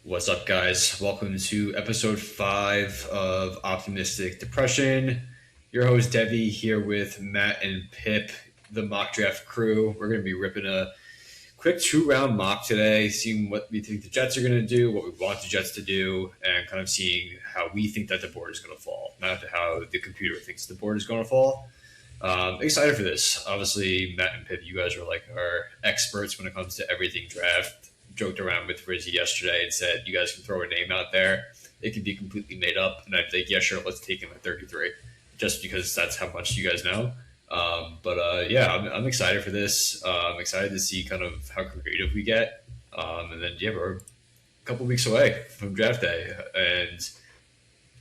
What's up, guys? Welcome to episode 5 of Optimistic Depression. Your host, Devy, here with Matt and Pip, the mock draft crew. We're going to be ripping a quick 2-round mock today, seeing what we think the Jets are going to do, what we want the Jets to do, and kind of seeing how we think that the board is going to fall, not how the computer thinks the board is going to fall. Excited for this. Obviously, Matt and Pip, you guys are like our experts when it comes to everything draft. Joked around with Rizzy yesterday and said, you guys can throw a name out there. It could be completely made up. And I'd think, yeah, sure, let's take him at 33, just because that's how much you guys know. Yeah, I'm excited for this. I'm excited to see kind of how creative we get. And then, yeah, we're a couple weeks away from draft day. And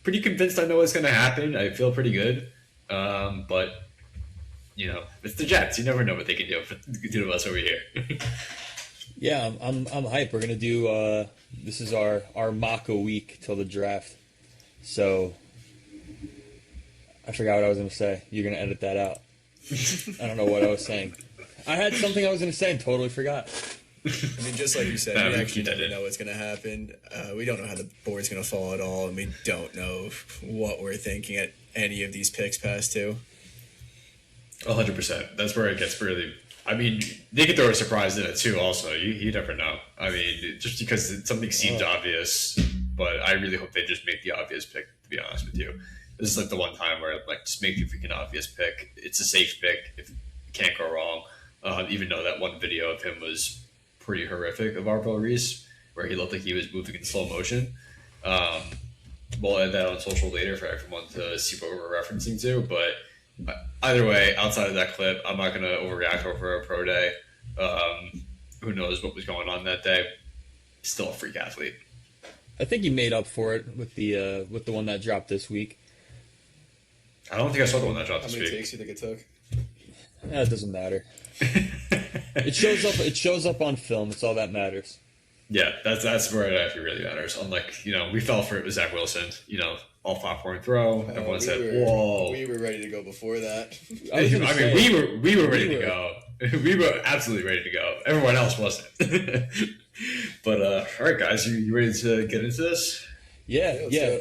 pretty convinced I know what's going to happen. I feel pretty good. But, you know, it's the Jets. You never know what they can do to us over here. Yeah, I'm hyped. We're gonna do this is our mock a week till the draft. So I forgot what I was gonna say. You're gonna edit that out. I don't know what I was saying. I had something I was gonna say and totally forgot. I mean, just like you said, we actually never know what's going to happen. We don't know how the board's going to fall at all, and we don't know what we're thinking at any of these picks past two. 100%. That's where it gets really. I mean, they could throw a surprise in it too. Also, you never know. I mean, just because something seems obvious, but I really hope they just make the obvious pick. To be honest with you, this is like the one time where like just make the freaking obvious pick. It's a safe pick. If it can't go wrong. Even though that one video of him was pretty horrific of Arvell Reese, where he looked like he was moving in slow motion. We'll add that on social later for everyone to see what we're referencing to, but. Either way, outside of that clip, I'm not going to overreact over a pro day. Who knows what was going on that day? Still a freak athlete. I think you made up for it with the one that dropped this week. I don't think I saw the one that dropped How this many week. takes do you think it took? It doesn't matter. It shows up on film. It's all that matters. Yeah, that's where it actually really matters. Unlike, we fell for it with Zach Wilson, all 5-point throw. Everyone said, whoa. We were ready to go before that. We were ready to go. We were absolutely ready to go. Everyone else wasn't. But, all right, guys, you ready to get into this? Yeah.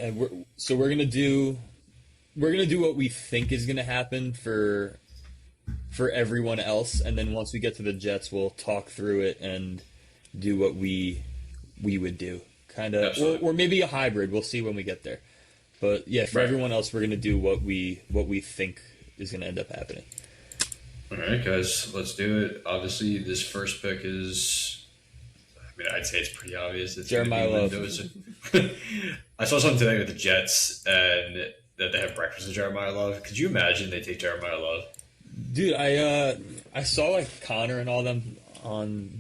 And we're gonna do what we think is gonna happen for everyone else, and then once we get to the Jets, we'll talk through it and do what we would do, kind of, or maybe a hybrid. We'll see when we get there. But yeah, for everyone else, we're gonna do what we think is gonna end up happening. All right, guys, let's do it. Obviously, this first pick is. I mean, I'd say it's pretty obvious. It's Jeremiah Love. I saw something today with the Jets and that they have breakfast with Jeremiah Love. Could you imagine they take Jeremiah Love? Dude, I saw like Connor and all them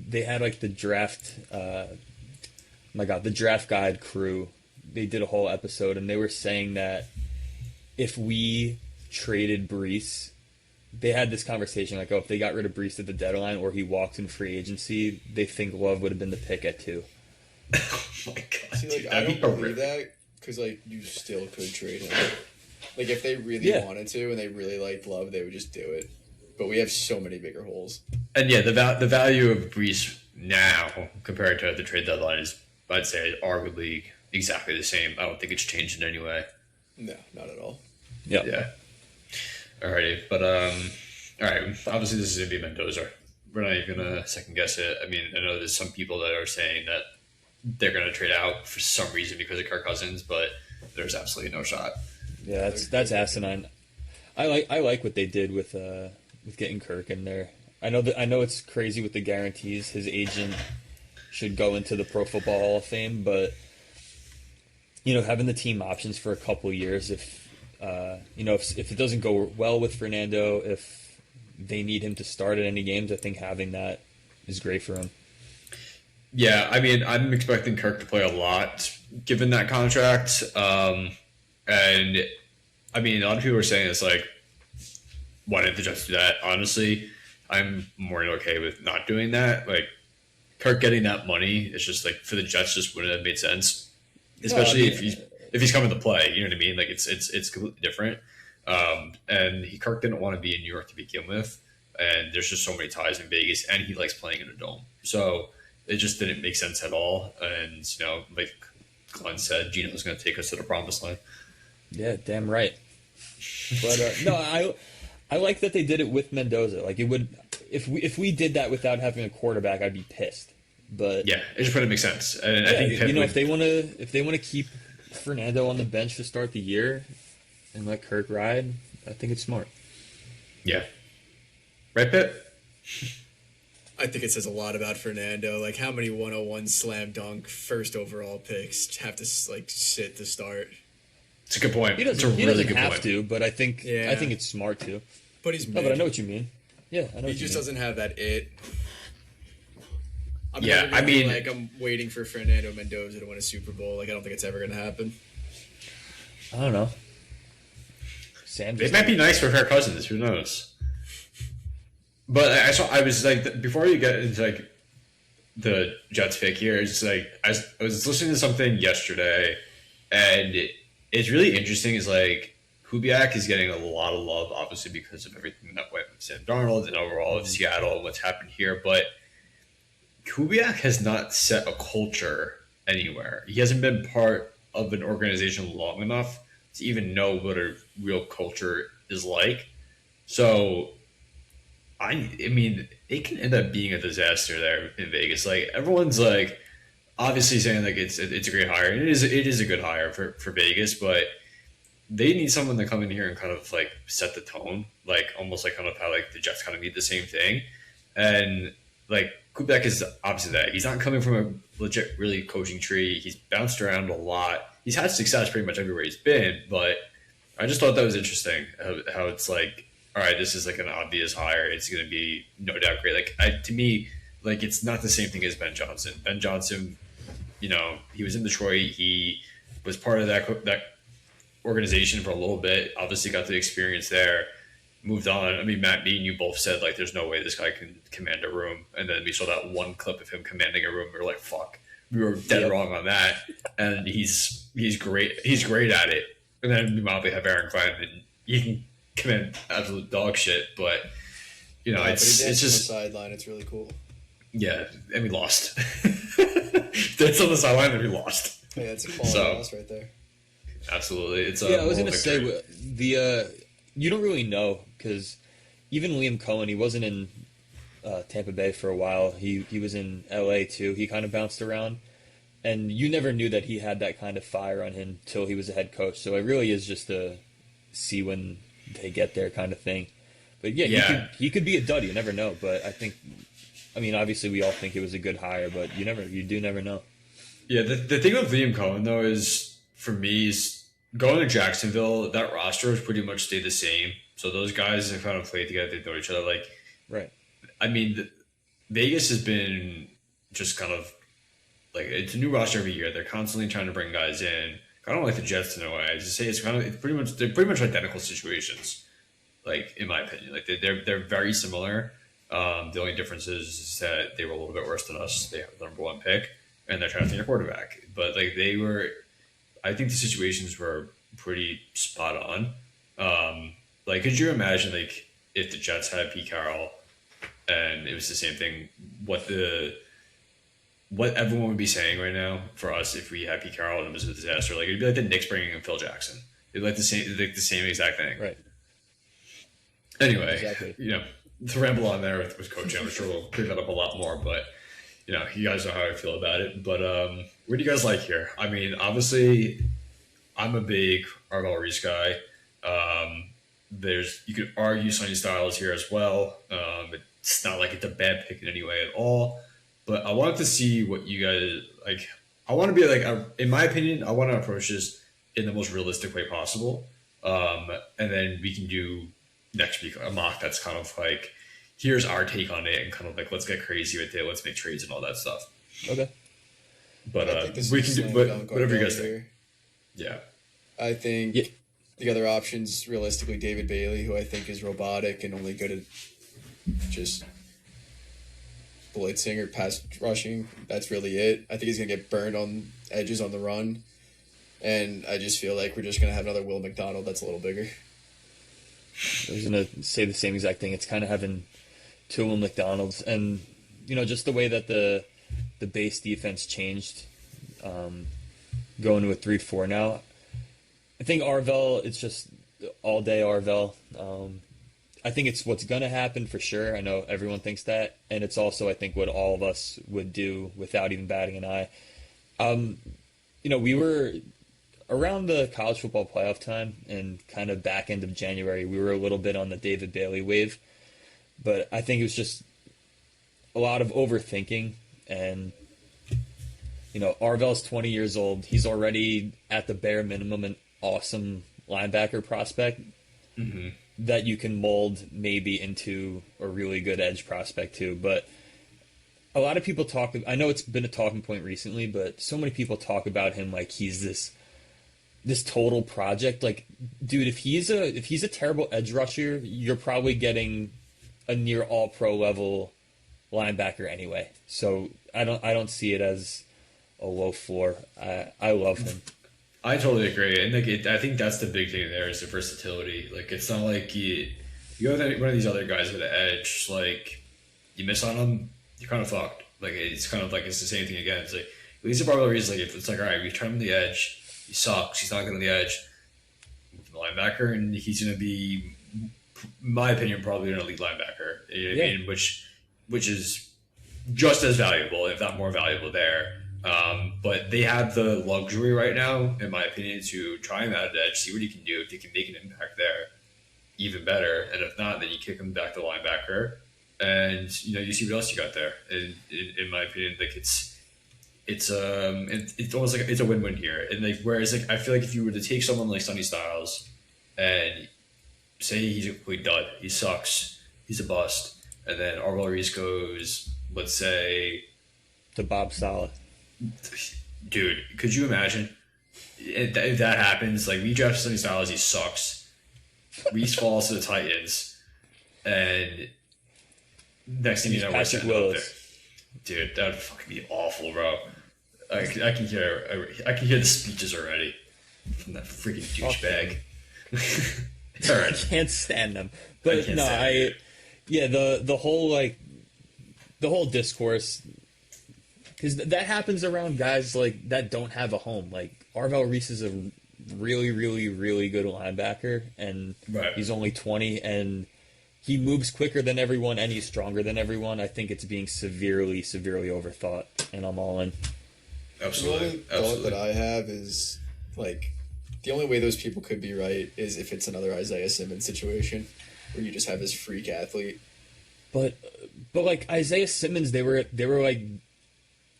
they had like the draft the draft guide crew. They did a whole episode and they were saying that if we traded Brees, they had this conversation like, if they got rid of Brees at the deadline or he walked in free agency, they think Love would have been the pick at 2. Oh my god! See, like, dude, I don't believe that because like you still could trade him. Like if they really wanted to and they really liked Love, they would just do it. But we have so many bigger holes. And yeah, the value of Brees now compared to the trade deadline is, I'd say, arguably exactly the same. I don't think it's changed in any way. No, not at all. Yep. Yeah. Alrighty, but all right. Obviously, this is gonna be Mendoza. We're not even gonna second guess it. I mean, I know there's some people that are saying that they're gonna trade out for some reason because of Kirk Cousins, but there's absolutely no shot. Yeah, that's asinine. I like what they did with getting Kirk in there. I know it's crazy with the guarantees. His agent should go into the Pro Football Hall of Fame, but having the team options for a couple of years, if it doesn't go well with Fernando, if they need him to start at any games, I think having that is great for him. Yeah, I mean, I'm expecting Kirk to play a lot given that contract. And I mean, a lot of people are saying it's like, why didn't the Jets do that? Honestly, I'm more than okay with not doing that. Like, Kirk getting that money, it's just like for the Jets, just wouldn't have made sense, especially if he's coming to play. You know what I mean? Like, it's completely different. And Kirk didn't want to be in New York to begin with, and there's just so many ties in Vegas, and he likes playing in a dome. So It just didn't make sense at all. And like Glenn said, Gino was going to take us to the promised land. Yeah, damn right. But no, I like that they did it with Mendoza. Like, it would, if we did that without having a quarterback, I'd be pissed. But yeah, it just wouldn't make sense. And yeah, I think if they want to keep Fernando on the bench to start the year and let Kirk ride, I think it's smart. Yeah, right, Pitt. I think it says a lot about Fernando. Like, how many 101 slam dunk first overall picks have to sit to start? It's a good point. He doesn't, it's a really good have point. to, but I think it's smart to. But he's no, but I know what you mean. Yeah, I know. He just doesn't have that it. I'm waiting for Fernando Mendoza to win a Super Bowl. Like, I don't think it's ever going to happen. I don't know. It might be nice for Kirk Cousins. Who knows? But I was like, before you get into like the Jets pick here, it's like I was listening to something yesterday, and it's really interesting. Is like Kubiak is getting a lot of love, obviously because of everything that went with Sam Darnold and overall of Seattle and what's happened here. But Kubiak has not set a culture anywhere. He hasn't been part of an organization long enough to even know what a real culture is like. So, I mean, it can end up being a disaster there in Vegas. Like, everyone's like obviously saying like it's a great hire, and it is a good hire for Vegas, but they need someone to come in here and kind of like set the tone, like almost like kind of how like the Jets kind of need the same thing, and like Kubiak is obviously that he's not coming from a legit really coaching tree. He's bounced around a lot. He's had success pretty much everywhere he's been, but I just thought that was interesting how it's like, all right, this is like an obvious hire. It's going to be no doubt great. Like to me, like it's not the same thing as Ben Johnson. Ben Johnson, he was in Detroit. He was part of that organization for a little bit. Obviously, got the experience there. Moved on. I mean, Matt, me and you both said like, there's no way this guy can command a room. And then we saw that one clip of him commanding a room. We were like, fuck, we were dead wrong on that. And he's great. He's great at it. And then we probably have Aaron Klein, and he can command absolute dog shit. But it's just on the sideline. It's really cool. Yeah, and we lost. That's on the sideline, and we lost. Yeah, it's a quality loss right there. Absolutely, it's I was going to say you don't really know because even Liam Cohen, he wasn't in Tampa Bay for a while. He was in LA too. He kind of bounced around, and you never knew that he had that kind of fire on him till he was a head coach. So it really is just a see when they get there kind of thing. But he could be a dud. You never know. But I mean, obviously we all think it was a good hire, but you do never know. Yeah, the thing with Liam Cohen though is for me is going to Jacksonville. That roster has pretty much stayed the same. So those guys have kind of played together. They know each other. Like, right. I mean, Vegas has been just kind of like it's a new roster every year. They're constantly trying to bring guys in. Kind of like the Jets in a way. I just say they're pretty much identical situations. Like in my opinion, like they're very similar. The only difference is that they were a little bit worse than us. They have the number one pick, and they're trying to find a quarterback. But like I think the situations were pretty spot on. Like, could you imagine like if the Jets had Pete Carroll and it was the same thing? What everyone would be saying right now for us if we had Pete Carroll and it was a disaster? Like it'd be like the Knicks bringing in Phil Jackson. It'd be like the same exact thing. Right. Anyway, exactly. To ramble on there with coaching, I'm sure we'll clear that up a lot more, but you guys know how I feel about it. But what do you guys like here? I mean, obviously, I'm a big Arvell Reese guy. You could argue Sonny Styles here as well. It's not like it's a bad pick in any way at all. But I wanted to see what you guys like. I want to be like, in my opinion, I want to approach this in the most realistic way possible. And then we can do next week a mock that's kind of like, here's our take on it, and kind of like, let's get crazy with it, let's make trades and all that stuff. Okay. But we can do whatever you guys think. Yeah. I think the other options, realistically, David Bailey, who I think is robotic and only good at just blitzing or pass rushing. That's really it. I think he's going to get burned on edges on the run. And I just feel like we're just going to have another Will McDonald that's a little bigger. I was going to say the same exact thing. It's kind of having two Will McDonalds. And, just the way that the the base defense changed, going to a 3-4 now. I think Arvell, it's just all day Arvell. I think it's what's going to happen for sure. I know everyone thinks that. And it's also, I think, what all of us would do without even batting an eye. We were around the college football playoff time and kind of back end of January, we were a little bit on the David Bailey wave. But I think it was just a lot of overthinking. And, Arvell's 20 years old. He's already at the bare minimum an awesome linebacker prospect. Mm-hmm. That you can mold maybe into a really good edge prospect too. But a lot of people I know it's been a talking point recently, but so many people talk about him like he's this total project. Like, dude, if he's a terrible edge rusher, you're probably getting a near all pro level linebacker anyway. So I don't see it as a low floor. I love him. I totally agree, and I think that's the big thing there is the versatility. Like, it's not like you go with one of these other guys with the edge, like you miss on them, you're kind of fucked. Like, it's kind of like it's the same thing again. It's like at least the Barbell is like if it's like, all right, we turn him on the edge, he sucks, he's not good on the edge, move the linebacker, and he's going to be, in my opinion, probably an elite linebacker. You know what I mean? Which is just as valuable, if not more valuable there. But they have the luxury right now, in my opinion, to try him out at edge, see what he can do. If he can make an impact there, even better. And if not, then you kick him back to linebacker, and you see what else you got there. And in my opinion, like it's almost like it's a win-win here. And like whereas like I feel like if you were to take someone like Sonny Styles and say he's a complete dud, he sucks, he's a bust, and then Arvell Reese goes, let's say, to Bob Saleh. Dude, could you imagine if that happens? Like, we draft Sonny Styles, he sucks. Reese falls to the Titans, and next thing you know, Patrick Willis. Dude, that would fucking be awful, bro. I can hear the speeches already from that freaking douchebag. All right, I can't stand them. But the whole discourse. Because that happens around guys like that don't have a home. Like Arvell Reese is a really, really, really good linebacker, and he's only 20, and he moves quicker than everyone, and he's stronger than everyone. I think it's being severely, severely overthought, and I'm all in. Absolutely. The only thought that I have is like the only way those people could be right is if it's another Isaiah Simmons situation where you just have this freak athlete. But like Isaiah Simmons, they were like.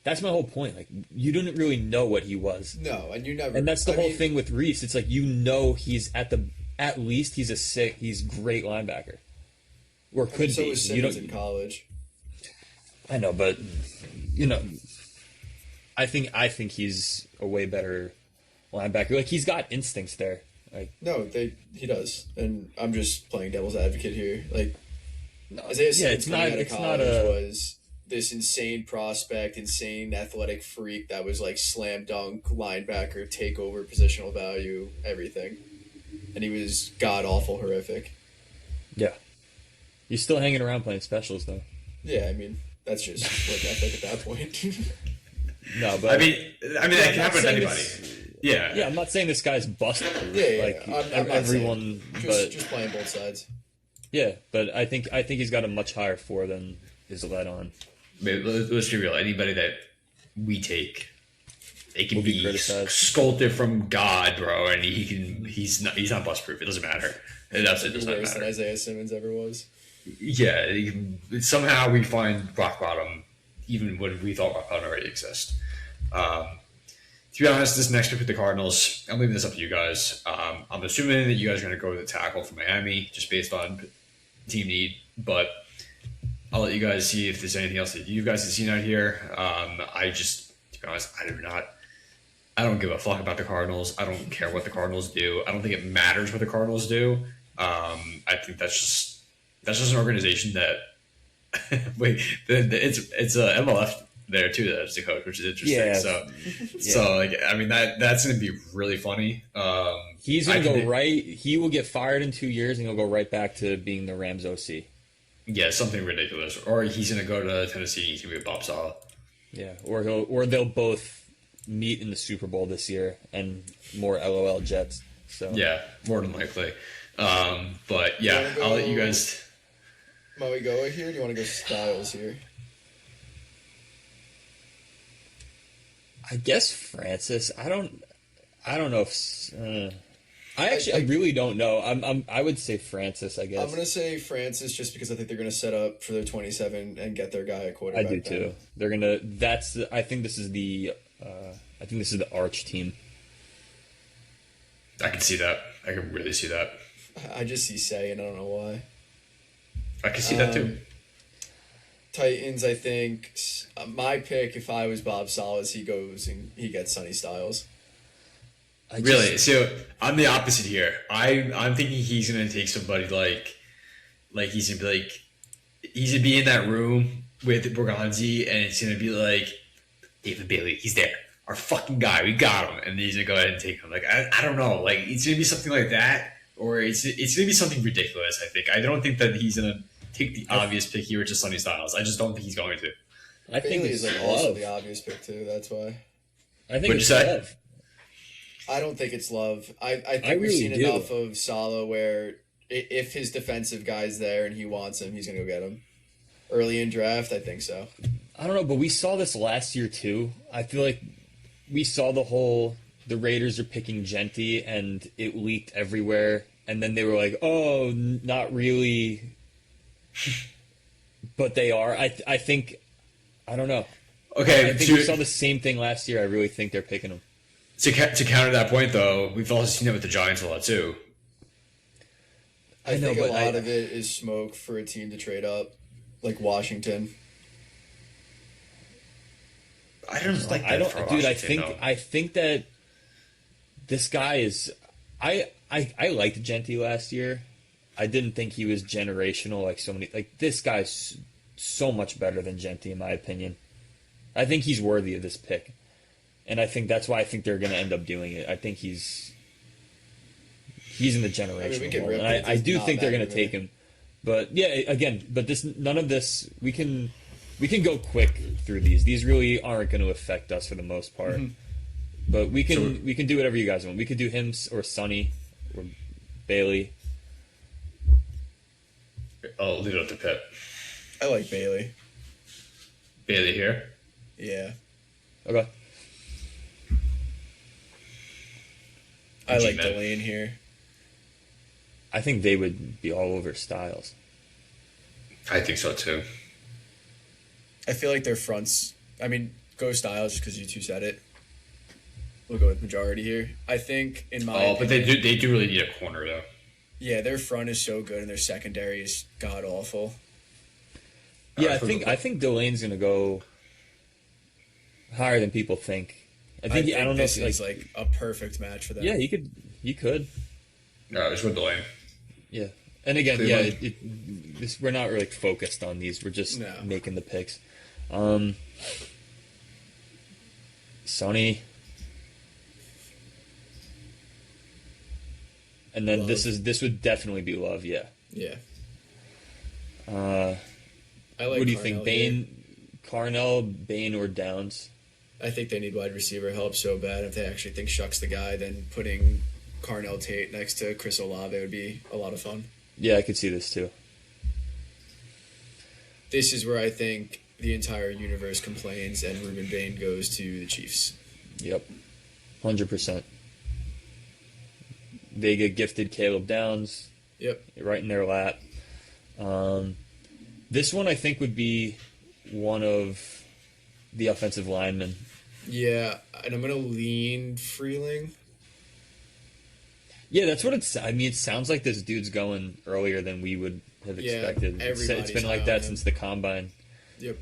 That's my whole point. Like, you didn't really know what he was. No, and you never. And that's the whole thing with Reese. It's like he's at least he's great linebacker, or could so be. Was Simmons in college. I know, but I think he's a way better linebacker. Like, he's got instincts there. Like, no, he does, and I'm just playing devil's advocate here. Like, Isaiah Simmons coming out of college was this insane prospect, insane athletic freak that was like slam dunk, linebacker, takeover, positional value, everything. And he was god awful horrific. Yeah. He's still hanging around playing specials though. Yeah, I mean, that's just like ethic at that point. No, but I mean that can happen to anybody. Yeah, I'm not saying this guy's busted. Like I'm everyone just playing both sides. Yeah, but I think he's got a much higher floor than is let on. Let's be real. Anybody that we take, it can be criticized. Sculpted from God, bro, and he's not bust proof. It doesn't matter. That's it. Does not Worse matter. than Isaiah Simmons ever was. Yeah, somehow we find rock bottom, even when we thought rock bottom already exists. To be honest, this next pick with the Cardinals, I'm leaving this up to you guys. I'm assuming that you guys are going to go with the tackle from Miami, just based on team need, but I'll let you guys see if there's anything else that you guys have seen out here. To be honest, I don't give a fuck about the Cardinals. I don't care what the Cardinals do. I don't think it matters what the Cardinals do. I think that's just an organization that it's a MLF there too. That's the coach, which is interesting. Yeah. So like, I mean, that's going to be really funny. He's going to go right. He will get fired in 2 years, and he'll go right back to being the Rams OC. Yeah, something ridiculous. Or he's going to go to Tennessee and he's going to be a Bob Saleh. Yeah, or they'll both meet in the Super Bowl this year, and more LOL Jets. So yeah, more than likely. But yeah, I'll let you guys. Moe here. Do you want to go Styles here? I guess Francis. I don't know if. I really don't know. I would say Francis. I guess I'm gonna say Francis just because I think they're gonna set up for their 27 and get their guy at quarterback. I do too. They're gonna. I think this is the. I think this is the arch team. I can see that. I can really see that. I just see Say, and I don't know why. I can see that too. Titans, I think my pick, if I was Bob Salas, he goes and he gets Sonny Styles. Really? So I'm the opposite here. I'm thinking he's gonna take somebody like he's gonna be in that room with Borgonzi, and it's gonna be like David Bailey. He's there, our fucking guy. We got him, and he's gonna go ahead and take him. Like I don't know. Like it's gonna be something like that, or it's gonna be something ridiculous. I think. I don't think that he's gonna take the obvious pick here, which is Sonny Styles. I just don't think he's going to. I think Bailey is like also the obvious pick too. That's why. I think it's love. I don't think it's love. I think we've really seen enough of Salah where if his defensive guy's there and he wants him, he's going to go get him. Early in draft, I think so. I don't know, but we saw this last year too. I feel like we saw the Raiders are picking Genty and it leaked everywhere. And then they were like, oh, not really. But they are. I think, I don't know. Okay. I think we saw the same thing last year. I really think they're picking him. To counter that point, though, we've also seen it with the Giants a lot, too. I think a lot of it is smoke for a team to trade up, like Washington. I don't like that for Washington, dude, I think that this guy is... I liked Genty last year. I didn't think he was generational like so many... Like, this guy's so much better than Genty, in my opinion. I think he's worthy of this pick. And I think that's why I think they're going to end up doing it. I think he's in the generational role. And I do think they're going to take him. But yeah, again, none of this we can go quick through these. These really aren't going to affect us for the most part. Mm-hmm. But we can do whatever you guys want. We could do him or Sonny or Bailey. I'll leave it up to Pip. I like Bailey. Bailey here? Yeah. Okay. I like Delane here. I think they would be all over Styles. I think so too. I feel like their fronts. I mean, go Styles just because you two said it. We'll go with majority here. I think in my. Oh, but they do really need a corner though. Yeah, their front is so good and their secondary is god awful. Yeah, I think Delane's gonna go higher than people think. I think I don't know if it's like a perfect match for them. Yeah, he could. No, it's with Delane. Yeah, and again, we're not really focused on these. We're just making the picks. Sonny, and then Love. This would definitely be Love. Yeah. Yeah. I like. What do you think, Carnell, Bain, or Downs? I think they need wide receiver help so bad. If they actually think Shuck's the guy, then putting Carnell Tate next to Chris Olave would be a lot of fun. Yeah, I could see this too. This is where I think the entire universe complains and Ruben Bain goes to the Chiefs. Yep. 100%. They get gifted Caleb Downs. Yep. Right in their lap. This one I think would be one of the offensive linemen. Yeah, and I'm going to lean Freeling. Yeah, that's what it's... I mean, it sounds like this dude's going earlier than we would have expected. It's been like that since the Combine. Yep.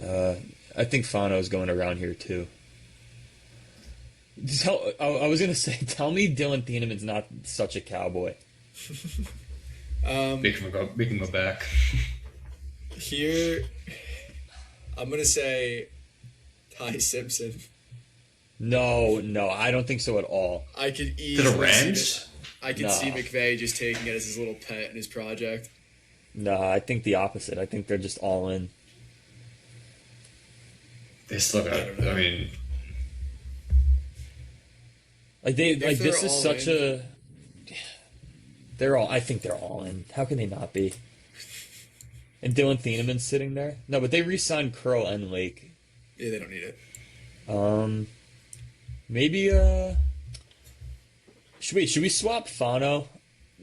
I think Fano's going around here, too. I was going to say, tell me Dylan Thieneman's not such a cowboy. Make him go back. Here, I'm going to say Ty Simpson. No, I don't think so at all. I could easily to the Rams? see McVay just taking it as his little pet in his project. No, I think the opposite. I think they're just all in. They still got. I mean, like this is such a. They're all. I think they're all in. How can they not be? And Dylan Thieneman's sitting there. No, but they re-signed Curl and Lake. Yeah, they don't need it. Maybe should we swap Fano?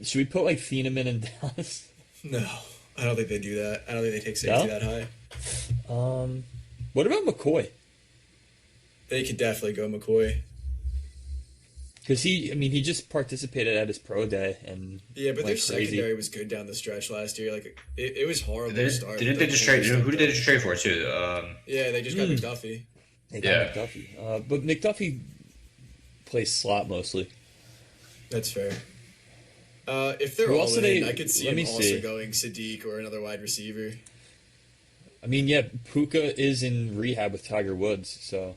Should we put like Thieneman in Dallas? No, I don't think they do that. I don't think they take safety that high. What about McCoy? They could definitely go McCoy. Because he just participated at his pro day and yeah, but their secondary was good down the stretch last year. Like it was horrible to start. Didn't they just trade? Who did they just trade for too? Yeah, they just got McDuffie. They got McDuffie, but McDuffie plays slot mostly. That's fair. If they're all in, I could see him also going Sadiq or another wide receiver. I mean, yeah, Puka is in rehab with Tiger Woods, so.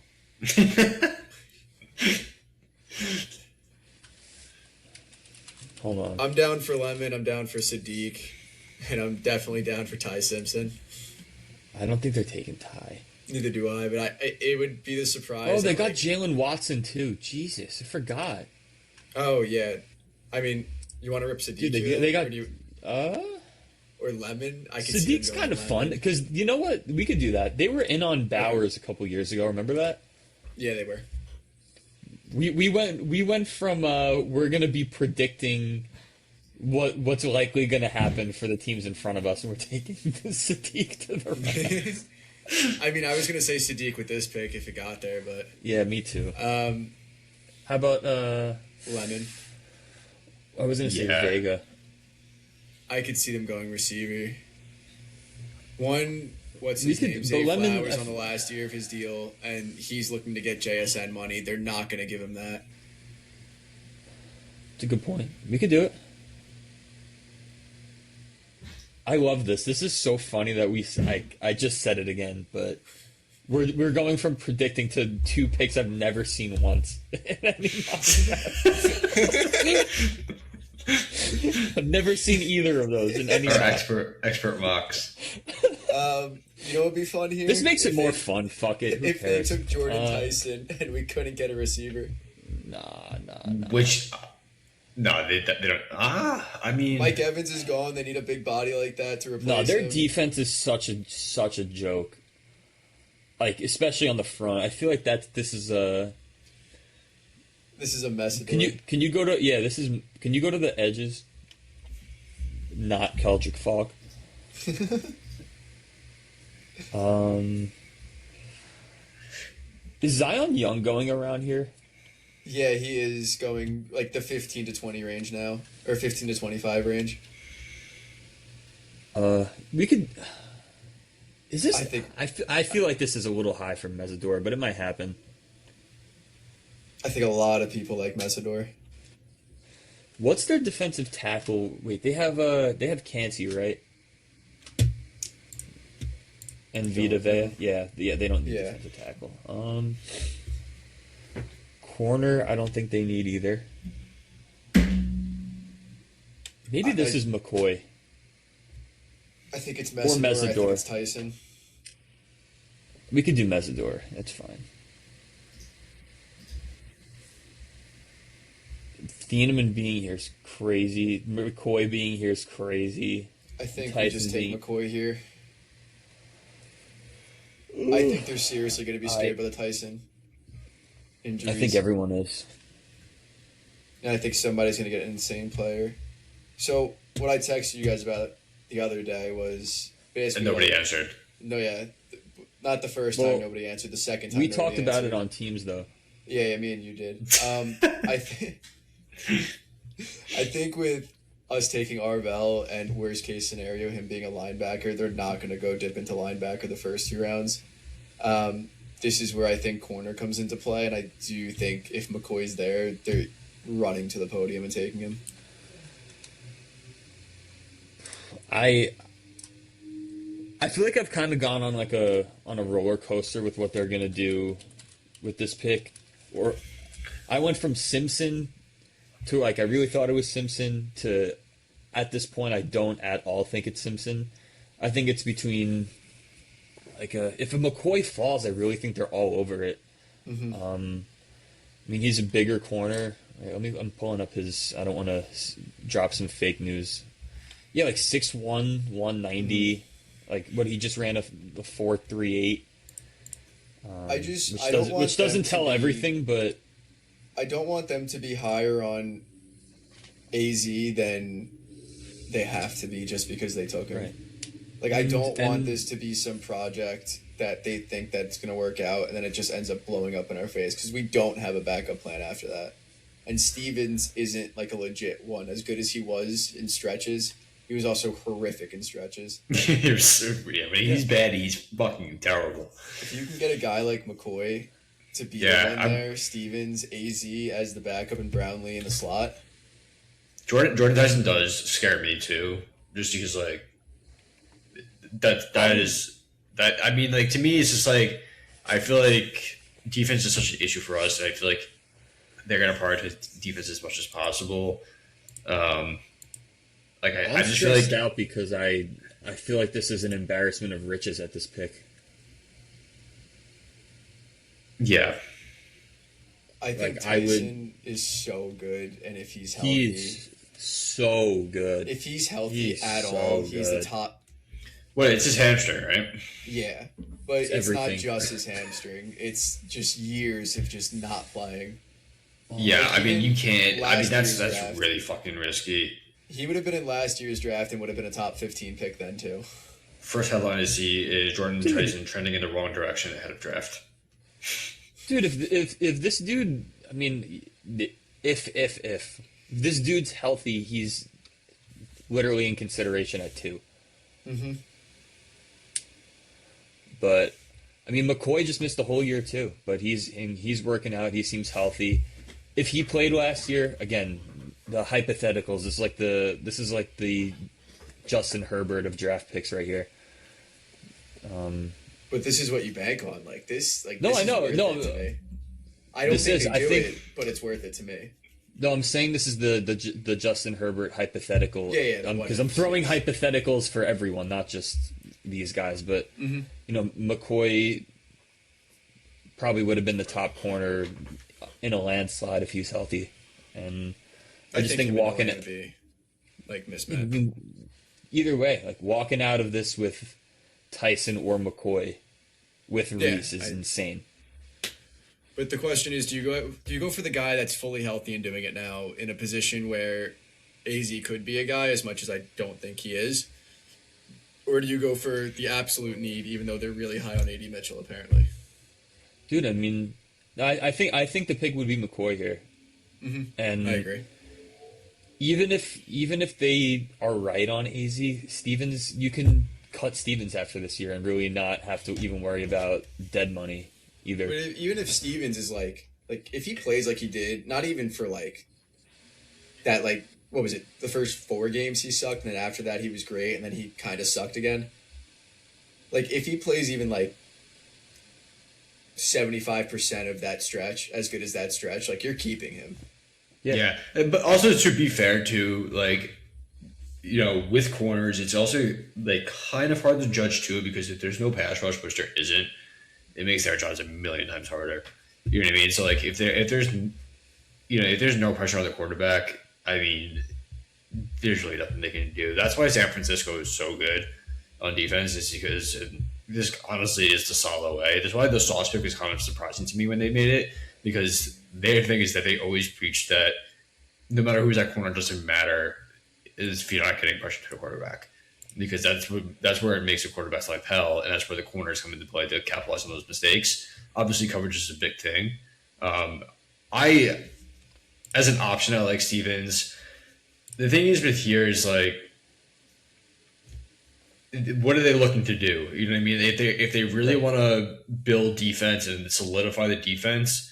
Hold on. I'm down for Lemon. I'm down for Sadiq, and I'm definitely down for Ty Simpson. I don't think they're taking Ty. Neither do I, but it would be the surprise. Oh, they got Jalen Watson too. Jesus, I forgot. Oh yeah, I mean, you want to rip Sadiq? Dude, they got. Or Lemon. I could Sadiq's kind of fun because you know what? We could do that. They were in on Bowers a couple years ago. Remember that? Yeah, they were. We went from we're gonna be predicting what's likely gonna happen for the teams in front of us, and we're taking Sadiq to the Rams. I mean, I was gonna say Sadiq with this pick if it got there, but yeah, me too. How about Lemon? I was gonna say Vega. I could see them going receiver. What's his name? Zay Flowers on the last year of his deal, and he's looking to get JSN money. They're not going to give him that. It's a good point. We could do it. I love this. This is so funny that I just said it again, but we're going from predicting to two picks I've never seen once. I've never seen either of those in any expert mocks. You know what would be fun here? This makes it more fun. Fuck it. If they took Jordan Tyson and we couldn't get a receiver. Nah. Which, no, they don't. I mean, Mike Evans is gone. They need a big body like that to replace him. No, their defense is such a joke. Like, especially on the front. I feel like this is a mess. Can you go to can you go to the edges? Not Keldrick Falk. Is Zion Young going around here? Yeah, he is going like the 15 to 20 range now, or 15 to 25 range. We could. Is this? I feel like this is a little high for Mesidor, but it might happen. I think a lot of people like Mesidor. What's their defensive tackle? Wait, they have Cansey, right? And Vita Vea. Yeah, they don't need defensive tackle. Corner, I don't think they need either. Maybe this is McCoy. I think it's Mesidor. Or Mesidor. I think it's Tyson. We could do Mesidor. That's fine. Thieneman being here is crazy. McCoy being here is crazy. I think we just take McCoy here. I think they're seriously going to be scared by the Tyson injuries. I think everyone is. And I think somebody's going to get an insane player. So what I texted you guys about the other day was basically... And nobody answered. No, yeah. Not the first time nobody answered. The second time we talked about it on Teams, though. Yeah, me and you did. I think with us taking Arvell and worst case scenario, him being a linebacker, they're not going to go dip into linebacker the first 2 rounds. This is where I think corner comes into play, and I do think if McCoy's there, they're running to the podium and taking him. I feel like I've kind of gone on on a roller coaster with what they're going to do with this pick. Or I went from Simpson to I really thought it was Simpson to at this point I don't at all think it's Simpson. I think it's between if a McCoy falls, I really think they're all over it. Mm-hmm. I mean, he's a bigger corner. Right, I'm pulling up his. I don't want to drop some fake news. Yeah, like 6'1", 190. Mm-hmm. Like what he just ran a 4.38. Which doesn't tell everything, but I don't want them to be higher on AZ than they have to be just because they took him. Right. Like I don't want this to be some project that they think that's going to work out and then it just ends up blowing up in our face because we don't have a backup plan after that. And Stevens isn't like a legit one. As good as he was in stretches, he was also horrific in stretches. He's bad. He's fucking terrible. If you can get a guy like McCoy to be there, Stevens, AZ as the backup, and Brownlee in the slot. Jordan Tyson does scare me too, just because like that is that. I mean, like to me, it's just like I feel like defense is such an issue for us. I feel like they're going to prioritize defense as much as possible. I just feel like out because I feel like this is an embarrassment of riches at this pick. Yeah, I think Tyson is so good, and if he's healthy, he's so good. If he's healthy at all, he's the top. Well, it's his hamstring, right? Yeah, but it's not just his hamstring. It's just years of just not playing. Yeah, like I mean, you can't. I mean, that's really fucking risky. He would have been in last year's draft and would have been a top 15 pick then too. First headline I see is Jordan Tyson trending in the wrong direction ahead of draft. Dude, if this dude, I mean, if this dude's healthy, he's literally in consideration at 2. Mm-hmm. But I mean, McCoy just missed the whole year too. But he's working out. He seems healthy. If he played last year, again, the hypotheticals. This is like the Justin Herbert of draft picks right here. But this is what you bank on, like this. Like no, this I know. No, I don't think they do it, but it's worth it to me. No, I'm saying this is the Justin Herbert hypothetical. Yeah. Because I'm throwing hypotheticals for everyone, not just these guys. But McCoy probably would have been the top corner in a landslide if he's healthy, and I just think walking it be like mismatch. Either way, like walking out of this with Tyson or McCoy with Reese is insane. But the question is, do you go for the guy that's fully healthy and doing it now in a position where AZ could be a guy, as much as I don't think he is, or do you go for the absolute need, even though they're really high on AD Mitchell apparently? Dude, I mean, I think the pick would be McCoy here, and I agree. Even if they are right on AZ, Stevens, you can cut Stevens after this year and really not have to even worry about dead money either. But even if Stevens is like if he plays like he did, not even for like that, like what was it, the first 4 games he sucked, and then after that he was great, and then he kind of sucked again. Like if he plays even like 75% of that stretch, as good as that stretch, like you're keeping him. Yeah. But also to be fair to like, with corners, it's also like kind of hard to judge too, because if there's no pass rush, which there isn't, it makes their jobs a million times harder. You know what I mean? So like if there's no pressure on the quarterback, I mean, there's really nothing they can do. That's why San Francisco is so good on defense, is because this honestly is the solid way. That's why the Sauce pick was kind of surprising to me when they made it, because their thing is that they always preach that no matter who's at corner, it doesn't matter if you're not getting pressure to the quarterback, because that's where it makes the quarterback's life hell, and that's where the corners come into play to capitalize on those mistakes. Obviously, coverage is a big thing. As an option, I like Stevens. The thing is with here is like, what are they looking to do? You know what I mean? If they really want to build defense and solidify the defense,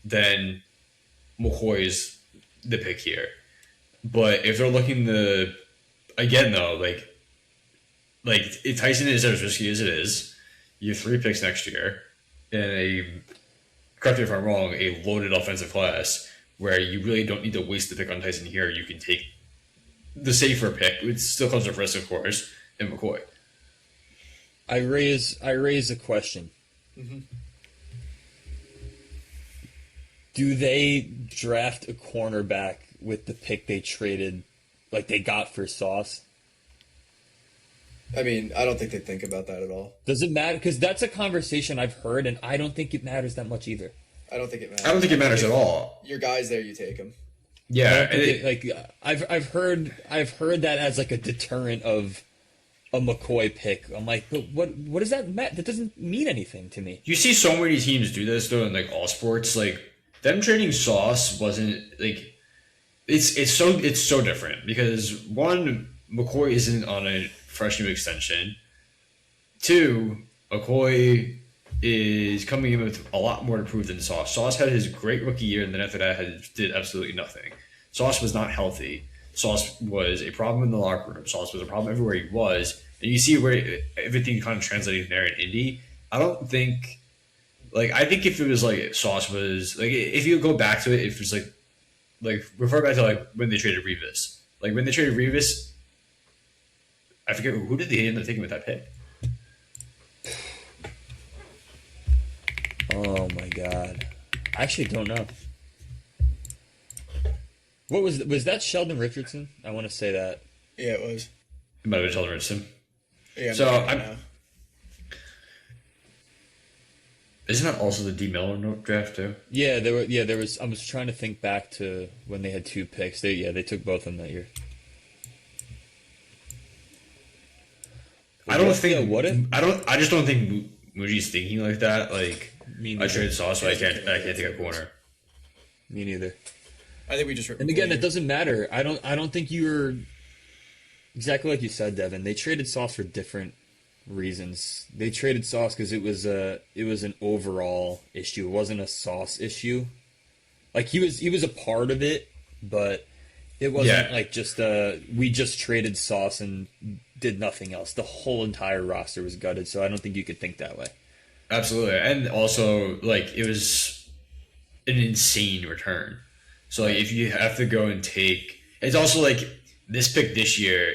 then McCoy is the pick here. But if they're looking to, again though, like if Tyson is as risky as it is, you have 3 picks next year, and correct me if I'm wrong, a loaded offensive class where you really don't need to waste the pick on Tyson here. You can take the safer pick. It still comes with risk, of course, and McCoy. I raise a question. Mm-hmm. Do they draft a cornerback with the pick they traded, like they got for Sauce? I mean, I don't think they think about that at all. Does it matter? Because that's a conversation I've heard, and I don't think it matters that much either. I don't think it matters. I don't think it matters at all. Your guy's there, you take him. Yeah, I've heard that as like a deterrent of a McCoy pick. I'm like, but what does that matter? That doesn't mean anything to me. you see so many teams do this though in like all sports. Like them trading Sauce wasn't like it's so different because one, McCoy isn't on a fresh new extension. Two, McCoy is coming in with a lot more to prove than Sauce. Sauce had his great rookie year, and then after that did absolutely nothing. Sauce was not healthy. Sauce was a problem in the locker room. Sauce was a problem everywhere he was. And you see where everything kind of translated there in Indy. I don't think, like, I think if it was like Sauce was, like, if you go back to it, if it's like, refer back to like when they traded Revis. Like, when they traded Revis, I forget who did they end up taking with that pick? Oh my god. I actually don't know. What was that Sheldon Richardson? I want to say that. Yeah, it was. It might have been Sheldon Richardson. Yeah, so isn't that also the D Miller draft too? Yeah, there was. I was trying to think back to when they had two picks. They took both of them that year. I just don't think Muji's thinking like that. Like, I traded Sauce, so I can't take a corner. Me neither. I think we just. And again, it doesn't matter. I don't think you're exactly like you said, Devin. They traded Sauce for different reasons. They traded Sauce because it was an overall issue. It wasn't a Sauce issue. Like he was a part of it, but it wasn't like just we just traded Sauce and did nothing else. The whole entire roster was gutted, so I don't think you could think that way. Absolutely, and also like it was an insane return. So like if you have to go and take, it's also like this pick this year,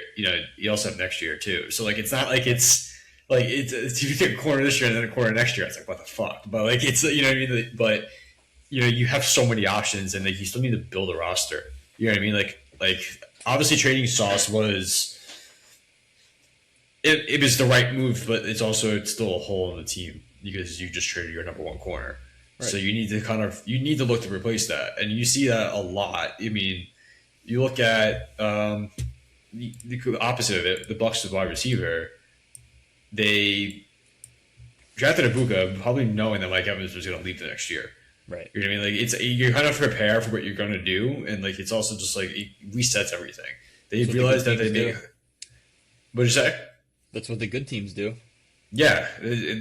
you also have next year too. So like it's not like it's if you take a corner this year and then a corner next year, it's like what the fuck. But like it's what I mean. But you have so many options, and like you still need to build a roster. You know what I mean? Like obviously trading Sauce was it was the right move, but it's still a hole in the team because you just traded your number one corner. Right. So you need to look to replace that, and you see that a lot. I mean, you look at the opposite of it. The Bucs' wide receiver, they drafted Ibuka probably knowing that Mike Evans was going to leave the next year. Right. You know what I mean? Like you kind of prepare for what you're going to do, and like it's also just like it resets everything. They realize that they make. What'd you say? That's what the good teams do. Yeah,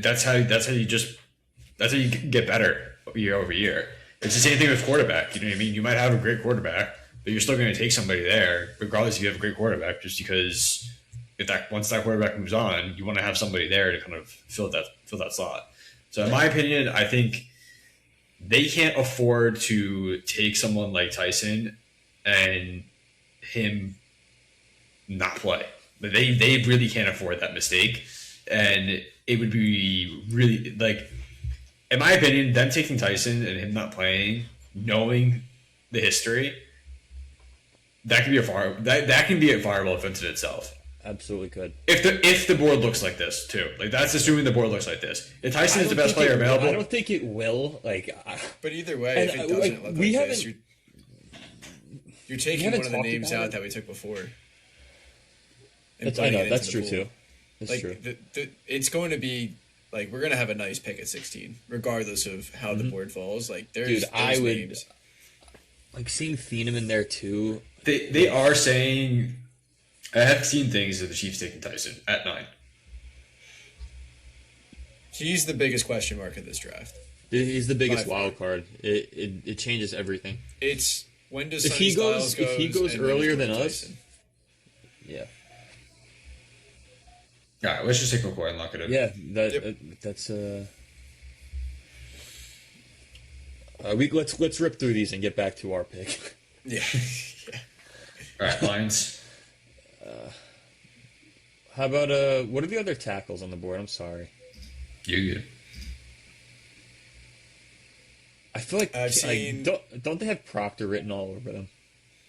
that's how you get better year over year. It's the same thing with quarterback. You know what I mean? You might have a great quarterback, but you're still going to take somebody there, regardless if you have a great quarterback, just because once that quarterback moves on, you want to have somebody there to kind of fill that slot. So in my opinion, I think they can't afford to take someone like Tyson and him not play. They really can't afford that mistake, and it would be really like, in my opinion, them taking Tyson and him not playing, knowing the history, that can be a fireball offense in itself. Absolutely could. If the board looks like this too, like that's assuming the board looks like this. If Tyson is the best player available, I don't think it will. But either way, if it doesn't look like this, you're taking one of the names out that we took before. I know that's true too. That's true. It's going to be like we're going to have a nice pick at 16, regardless of how the board falls. Like there's names. Like seeing Thieneman in there too. They are saying. I have seen things of the Chiefs taking Tyson at 9. He's the biggest question mark of this draft. He's the biggest wild card. It changes everything. It's when does if he goes earlier than us. Yeah. All right, let's just take McCoy and lock it in. Yeah, that's let's rip through these and get back to our pick. Yeah. All right, Lions. How about what are the other tackles on the board? I'm sorry. You're good. I feel like I've seen. Don't they have Proctor written all over them?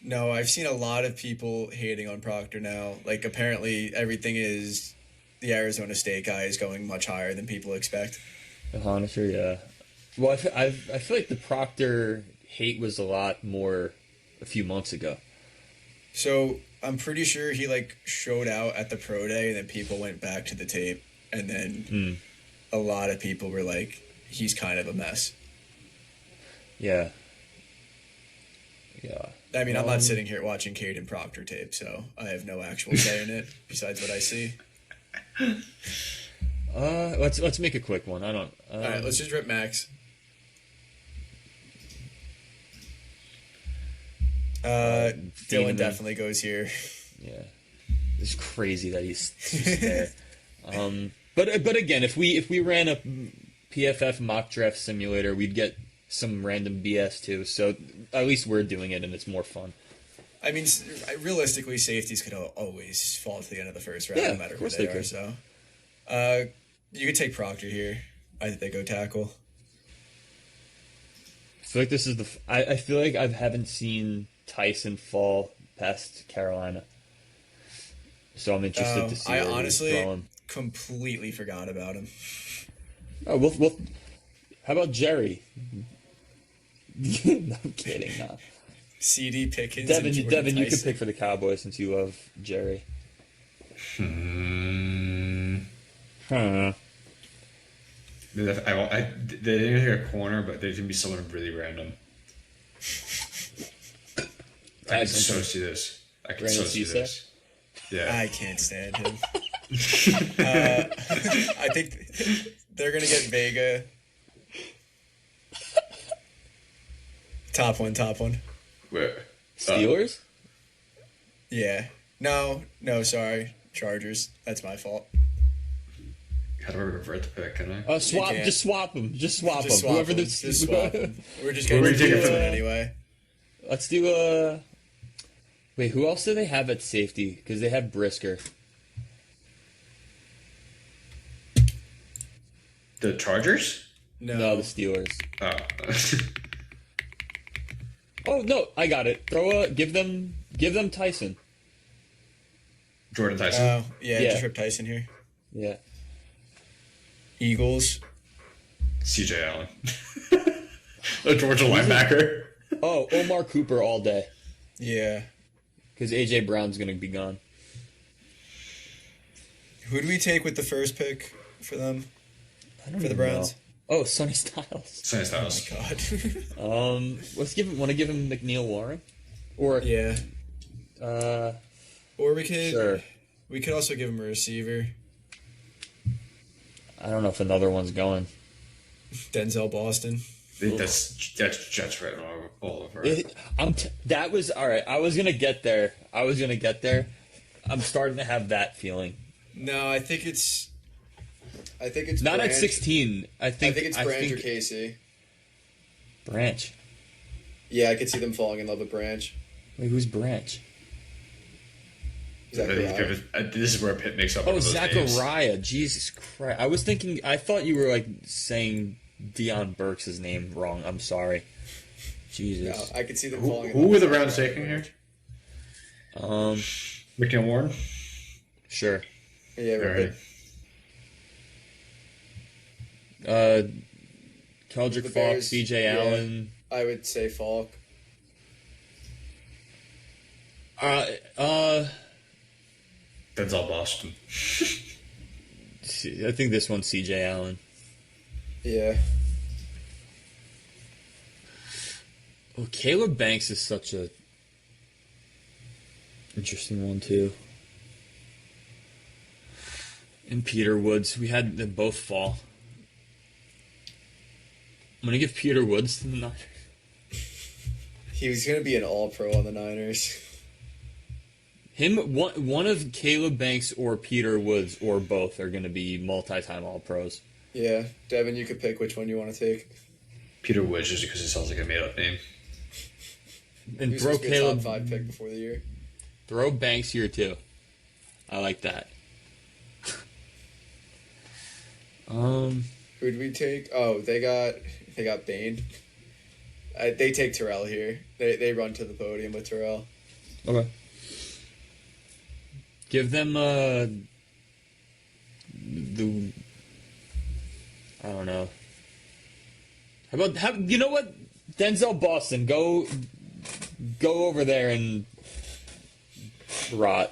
No, I've seen a lot of people hating on Proctor now. Like, apparently everything is the Arizona State guy is going much higher than people expect. Honestly, yeah. Well, I feel like the Proctor hate was a lot more a few months ago. So I'm pretty sure he like showed out at the pro day, and then people went back to the tape, and then a lot of people were like, "He's kind of a mess." Yeah. Yeah. I mean, I'm not sitting here watching Caden Proctor tape, so I have no actual say in it besides what I see. Let's make a quick one. I don't. All right, let's just rip Max. Dylan definitely goes here. Yeah, it's crazy that he's there. But again, if we ran a PFF mock draft simulator, we'd get some random BS too. So at least we're doing it, and it's more fun. I mean, realistically, safeties could always fall to the end of the first round, no matter who they are. So, you could take Proctor here. I think they go tackle. I feel like this is I feel like I haven't seen Tyson fall past Carolina, so I'm interested to see. I honestly completely forgot about him. Oh, we'll how about Jerry? No, I'm kidding. No. CD Pickens. Devin, you could pick for the Cowboys since you love Jerry. Huh. They didn't take a corner, but there's gonna be someone really random. I can so see this. I can so see this. Yeah. I can't stand him. I think they're gonna get Vega. Top one. Where? Steelers? Yeah. No, sorry. Chargers. That's my fault. How do I revert the pick? Can I? Just swap them. Just swap them. Whoever We're just going to do it anyway. Let's do Wait, who else do they have at safety? Because they have Brisker. The Chargers? No, the Steelers. Oh. Oh no, I got it. Give them Tyson. Jordan Tyson. Oh, yeah, just rip Tyson here. Yeah. Eagles. CJ Allen. The Georgia linebacker. Oh, Omar Cooper all day. Yeah. Because AJ Brown's gonna be gone. Who do we take with the first pick for them? For the Browns? Know. Oh, Sonny Styles. Sonny Styles. Oh my God. Want to give him McNeil Warren? Or yeah. Or we could. Sure. We could also give him a receiver. I don't know if another one's going. Denzel Boston. That's Jets right all over. That was all right. I was gonna get there. I'm starting to have that feeling. No, I think it's not Branch. At 16. I think it's Branch or Casey. Branch. Yeah, I could see them falling in love with Branch. Wait, who's Branch? Zachariah. This is where Pitt makes up. Oh, Zachariah. Jesus Christ. I thought you were like saying Deion Burks' name wrong. I'm sorry. Jesus. No, I could see them falling. Who were the Browns taking here? McNeil Warren. Sure. Yeah, right. Keldrick Falk, CJ Allen. I would say Falk. Denzel Boston. I think this one's CJ Allen. Yeah. Well, Caleb Banks is such a interesting one too. And Peter Woods, we had them both fall. I'm gonna give Peter Woods to the Niners. He was gonna be an All-Pro on the Niners. One of Caleb Banks or Peter Woods or both are gonna be multi-time All-Pros. Yeah, Devin, you could pick which one you want to take. Peter Woods, just because it sounds like a made-up name. And throw Caleb top 5 pick before the year. Throw Banks here too. I like that. Who'd we take? Oh, they got Bane. They take Terrell here. They run to the podium with Terrell. Okay. Give them I don't know. You know what? Denzel Boston, go over there and rot.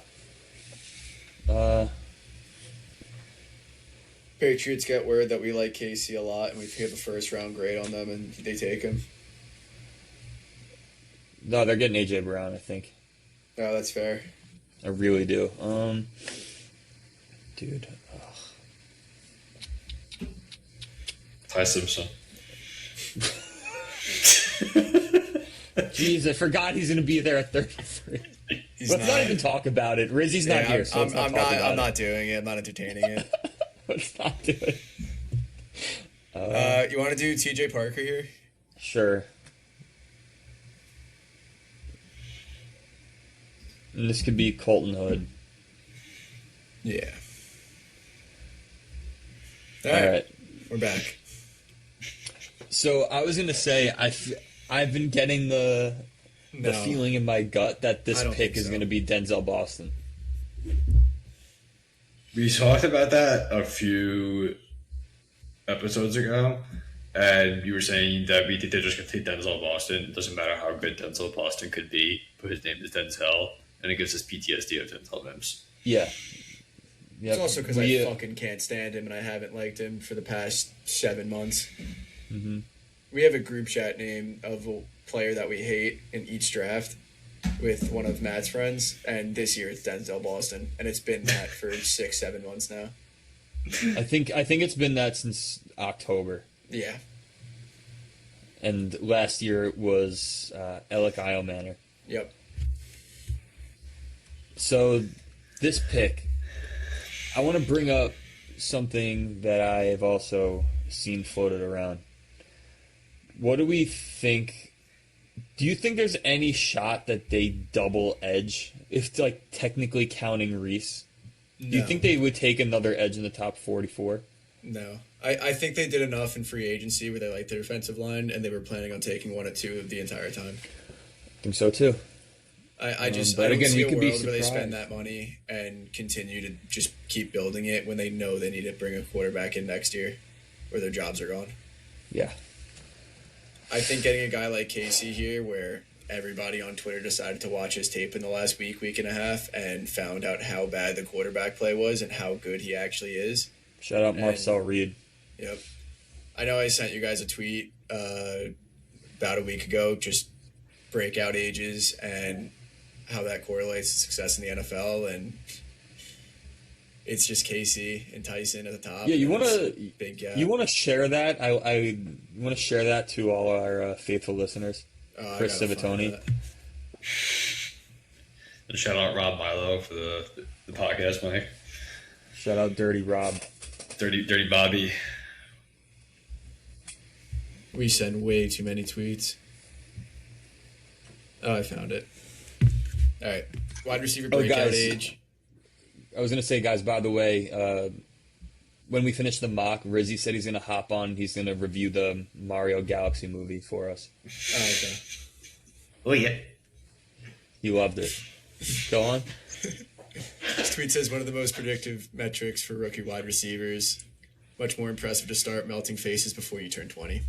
Patriots get word that we like KC a lot, and we give a first-round grade on them, and they take him. No, they're getting AJ Brown, I think. Oh, that's fair. I really do. Dude. Ty Simpson. Jeez, I forgot he's going to be there at 33. Let's not even talk about it. Rizzy's not here, so I'm not doing it. I'm not entertaining it. Let's not do it. You want to do TJ Parker here? Sure. And this could be Colton Hood. Yeah. All right. We're back. So I was going to say, I've been getting the feeling in my gut that this pick is going to be Denzel Boston. We talked about that a few episodes ago, and you were saying that we think they're just going to take Denzel Boston. It doesn't matter how good Denzel Boston could be, but his name is Denzel, and it gives us PTSD of Denzel Mims. Yeah. Yep. It's also because I fucking can't stand him, and I haven't liked him for the past 7 months. Mm-hmm. We have a group chat name of a player that we hate in each draft with one of Matt's friends, and this year it's Denzel Boston, and it's been that for 6-7 months now. I think it's been that since October. Yeah. And last year it was Alec Manor. Yep. So this pick, I want to bring up something that I have also seen floated around. What do we think? Do you think there's any shot that they double edge, if like technically counting Reese? No. Do you think they would take another edge in the top 44? No. I think they did enough in free agency where they liked their defensive line, and they were planning on taking 1 or 2 the entire time. I think so too. I don't see a world where they spend that money and continue to just keep building it when they know they need to bring a quarterback in next year where their jobs are gone. Yeah. I think getting a guy like Casey here, where everybody on Twitter decided to watch his tape in the last week and a half, and found out how bad the quarterback play was and how good he actually is. Shout out Marcel Reed. Yep. I know I sent you guys a tweet about a week ago, just breakout ages and how that correlates to success in the NFL, and it's just Casey and Tyson at the top. Yeah, you want to share that? I want to share that to all our faithful listeners. Chris Civittoni. And shout out Rob Milo for the podcast, Mike. Shout out Dirty Rob. Dirty Bobby. We send way too many tweets. Oh, I found it. All right. Wide receiver breakout age. I was going to say, guys, by the way, when we finish the mock, Rizzy said he's going to hop on. He's going to review the Mario Galaxy movie for us. Oh, okay. Oh, yeah. He loved it. Go on. This tweet says one of the most predictive metrics for rookie wide receivers. Much more impressive to start melting faces before you turn 20.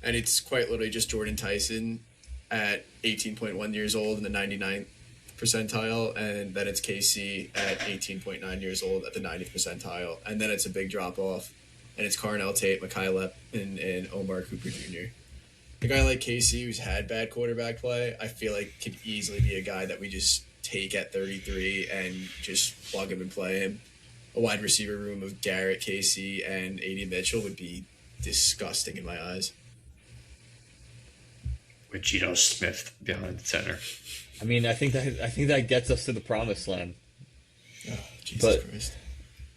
And it's quite literally just Jordan Tyson at 18.1 years old in the 99th percentile, and then it's KC at 18.9 years old at the 90th percentile, and then it's a big drop off, and it's Carnell Tate, Mekhi Lepp, and Omar Cooper Jr. A guy like KC who's had bad quarterback play, I feel like could easily be a guy that we just take at 33 and just plug him and play him. A wide receiver room of Garrett, KC, and A.D. Mitchell would be disgusting in my eyes. With Geno Smith behind the center. I mean, I think that gets us to the promised land. Oh, Jesus Christ!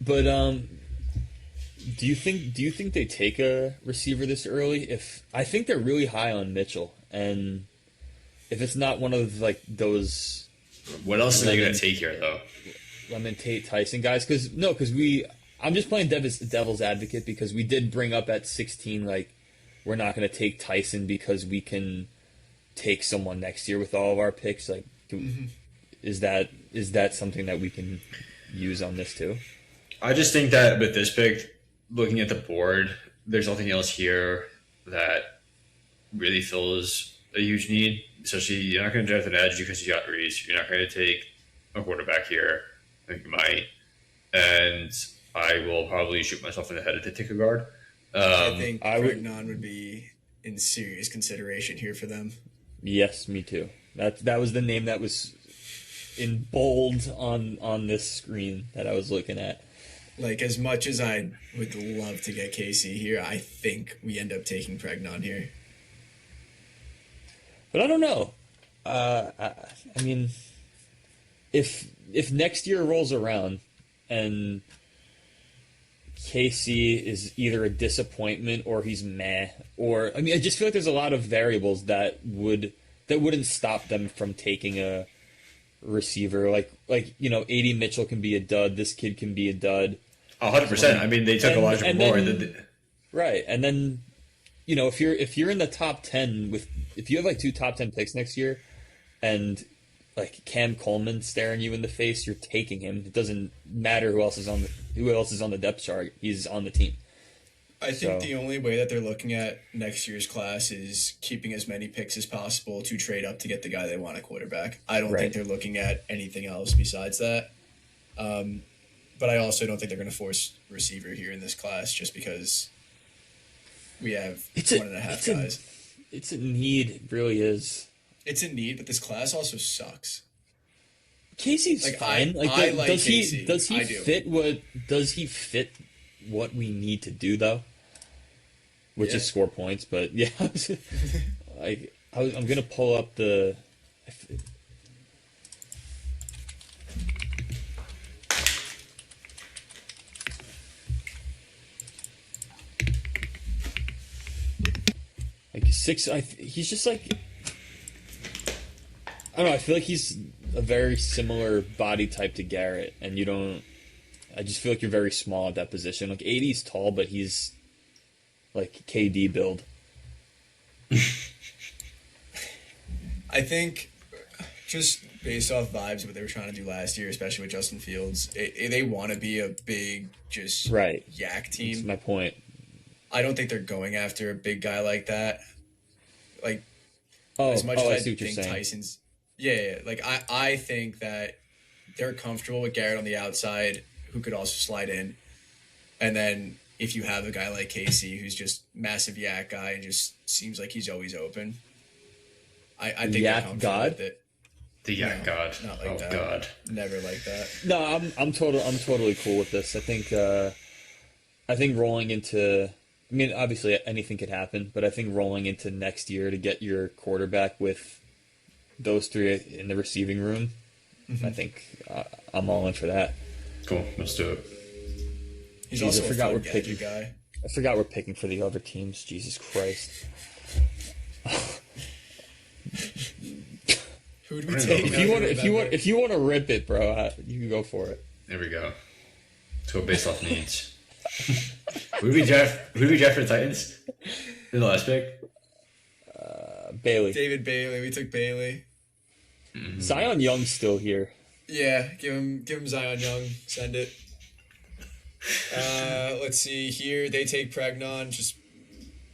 But do you think they take a receiver this early? I think they're really high on Mitchell, and if it's not one of like those, what else are they gonna take here though? Lemon Tate Tyson guys, because I'm just playing devil's advocate because we did bring up at 16, like, we're not going to take Tyson because we can take someone next year with all of our picks. Like, is that something that we can use on this too? I just think that with this pick, looking at the board, there's nothing else here that really fills a huge need. Especially, you're not going to draft an edge because you got Reese. You're not going to take a quarterback here. I think you might. And I will probably shoot myself in the head to take a guard. I think Pregnon would be in serious consideration here for them. Yes, me too. That was the name that was in bold on this screen that I was looking at. Like, as much as I would love to get Casey here, I think we end up taking Pregnon here. But I don't know. I mean, if next year rolls around and Casey is either a disappointment or he's meh, or I just feel like there's a lot of variables that wouldn't stop them from taking a receiver. Like A.D. Mitchell can be a dud. This kid can be a dud. 100%. I mean, they took Elijah Moore. Right, and then if you're in the top 10 if you have like 2 top 10 picks next year, and like Cam Coleman staring you in the face, you're taking him. It doesn't matter who else is on the depth chart. He's on the team. I think the only way that they're looking at next year's class is keeping as many picks as possible to trade up to get the guy they want at quarterback. I don't think they're looking at anything else besides that. But I also don't think they're going to force receiver here in this class just because we have 1.5 guys. It's a need. It really is. It's a need, but this class also sucks. Casey's fine. I like Casey. Does he fit what we need to do though? Which is score points, but yeah. I'm gonna pull up the. He's just like, I don't know. I feel like he's a very similar body type to Garrett, and I just feel like you're very small at that position. Like 80's tall, but he's like KD build. I think just based off vibes of what they were trying to do last year, especially with Justin Fields, they want to be a big yak team. That's my point. I don't think they're going after a big guy like that. Like, as much as I think Tyson's... Yeah. Like, I think that they're comfortable with Garrett on the outside, who could also slide in. And then if you have a guy like Casey, who's just massive yak guy and just seems like he's always open, I think they're comfortable with it. The yak god. Not like that. God. Never like that. No, I'm totally cool with this. I think rolling into... I mean, obviously anything could happen, but I think rolling into next year to get your quarterback with those 3 in the receiving room, I think I'm all in for that. Cool, let's do it. He's also a fun gadget guy. I forgot we're picking for the other teams. Jesus Christ. Who would we take? If you want to rip it, bro, you can go for it. There we go. Let's go based off needs. Who did we draft for the Titans in the last pick? Bailey. David Bailey. We took Bailey. Mm-hmm. Zion Young's still here. Yeah, give him Zion Young. Send it. Let's see here. They take Pregnon. Just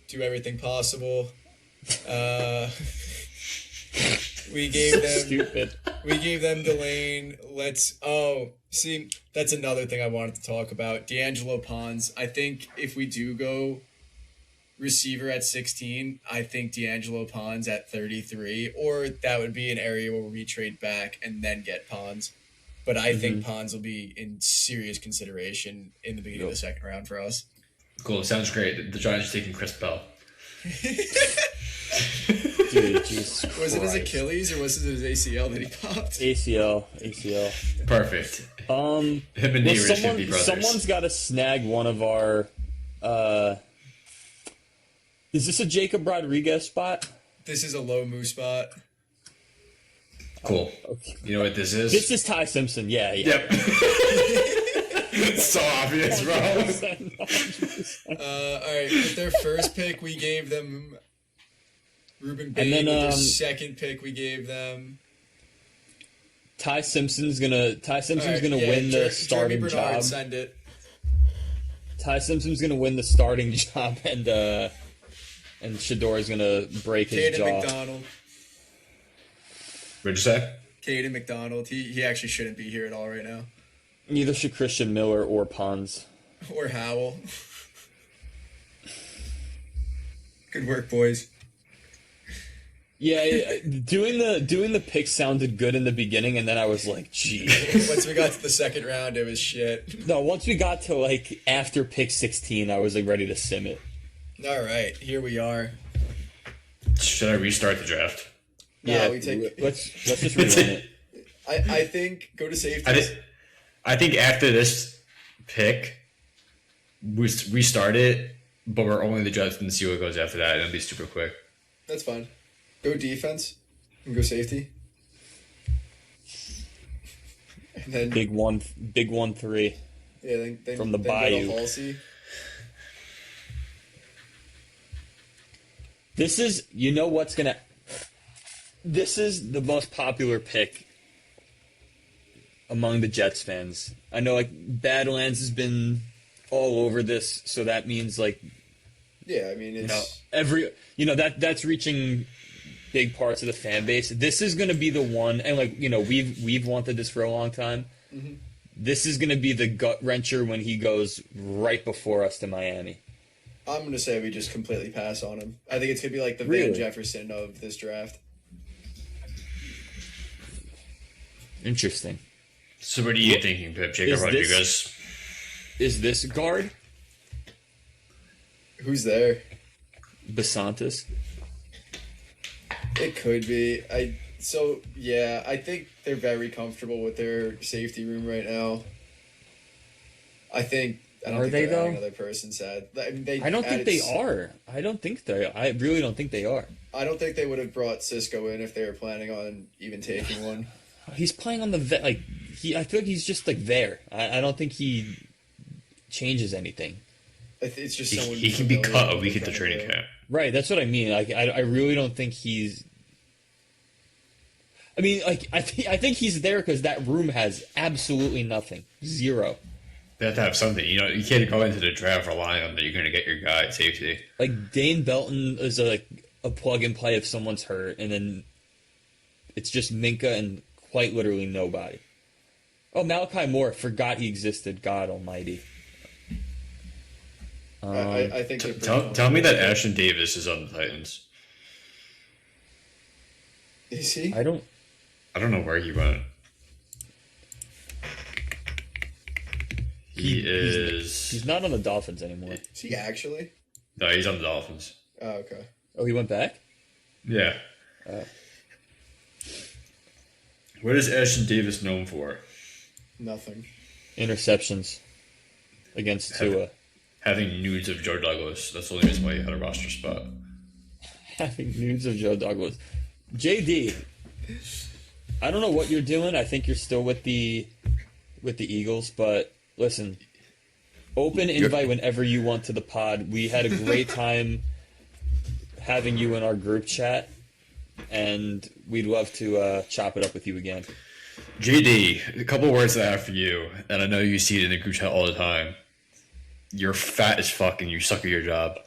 do everything possible. We gave them stupid. We gave them Delane. See, that's another thing I wanted to talk about. D'Angelo Pons. I think if we do go receiver at 16, I think D'Angelo Pons at 33, or that would be an area where we trade back and then get Pons. But I think Pons will be in serious consideration in the beginning of the second round for us. Cool. Sounds great. The Giants are taking Chris Bell. Dude, Jesus Christ. Was it his Achilles or was it his ACL that he popped? ACL. Perfect. Him and Nate should be brothers. Someone's got to snag one of our. Is this a Jacob Rodriguez spot? This is a low move spot. Cool. Okay. You know what this is? This is Ty Simpson. Yeah. Yep. It's so obvious, bro. 100%, 100%. All right, with their first pick, we gave them Ruben Bain. And then, with their second pick, we gave them Ty Simpson's gonna win the starting Jeremy Bernard, job. Send it. Ty Simpson's gonna win the starting job, and Shador's gonna break his Caden jaw. McDonald. What'd you say? Caden McDonald. He actually shouldn't be here at all right now. Neither should Christian Miller or Pons. Or Howell. Good work, boys. Yeah, doing the pick sounded good in the beginning, and then I was like, "Geez." Once we got to the second round, it was shit. No, once we got to like after pick 16, I was like ready to sim it. All right, here we are. Should I restart the draft? No, Yeah, we take. let's just rerun it. I think go to safety. I think after this pick, we restart it, but we're only the draft and see what goes after that. It'll be super quick. That's fine. Go defense and go safety. And then Big 1-3. yeah, then from the then Bayou. Go to Halsey. This is This is the most popular pick among the Jets fans. I know like Badlands has been all over this, so that means like Yeah, I mean it's that's reaching big parts of the fan base. This is going to be the one, and like we've wanted this for a long time. Mm-hmm. This is going to be the gut wrencher when he goes right before us to Miami. I'm gonna say we just completely pass on him. I think it's gonna be like the Really? Van Jefferson of this draft. Interesting. So what are you thinking, Pip? Jacob Is this- Rodriguez? Is this guard Who's there? Basantis? It could be. I think they're very comfortable with their safety room right now. I don't Are think they, they're though? adding another person sad. I mean, I don't think they are. I really don't think they are. I don't think they would have brought Cisco in if they were planning on even taking one. He's playing on the I feel like he's just like there. I don't think he changes anything. It's just someone He can be familiar cut a with week what into they're training trying to do. camp. Right, that's what I mean. Like, I really don't think he's. I mean, like, I think he's there because that room has absolutely nothing, zero. They have to have something. You can't go into the draft relying on that you're going to get your guy at safety. Like Dane Belton is a plug and play if someone's hurt, and then it's just Minka and quite literally nobody. Oh, Malachi Moore, forgot he existed. God Almighty. I think they're pretty Tell me that comfortable. Ashton Davis is on the Titans. Is he? I don't know where he went. He's not on the Dolphins anymore. Is he actually? No, he's on the Dolphins. Oh, okay. Oh, he went back? Yeah. What is Ashton Davis known for? Nothing. Interceptions against Tua. Having nudes of Joe Douglas. That's the only reason why he had a roster spot. Having nudes of Joe Douglas. JD, I don't know what you're doing. I think you're still with the Eagles, but listen, open invite whenever you want to the pod. We had a great time having you in our group chat, and we'd love to chop it up with you again. JD, a couple words that I have for you, and I know you see it in the group chat all the time. You're fat as fuck and you suck at your job.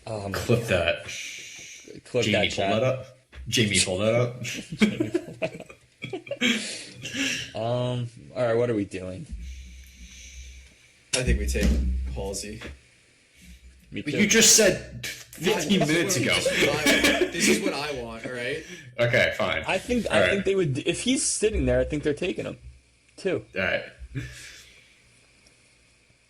Clip that. Clip Jamie, that pull chat. that up. Jamie, pull that up. All right, what are we doing? I think we take Halsey. Me But too. you just said 15 minutes ago. This is what I want, all right? Okay, fine. I think All right. they would. If he's sitting there, I think they're taking him too. All right.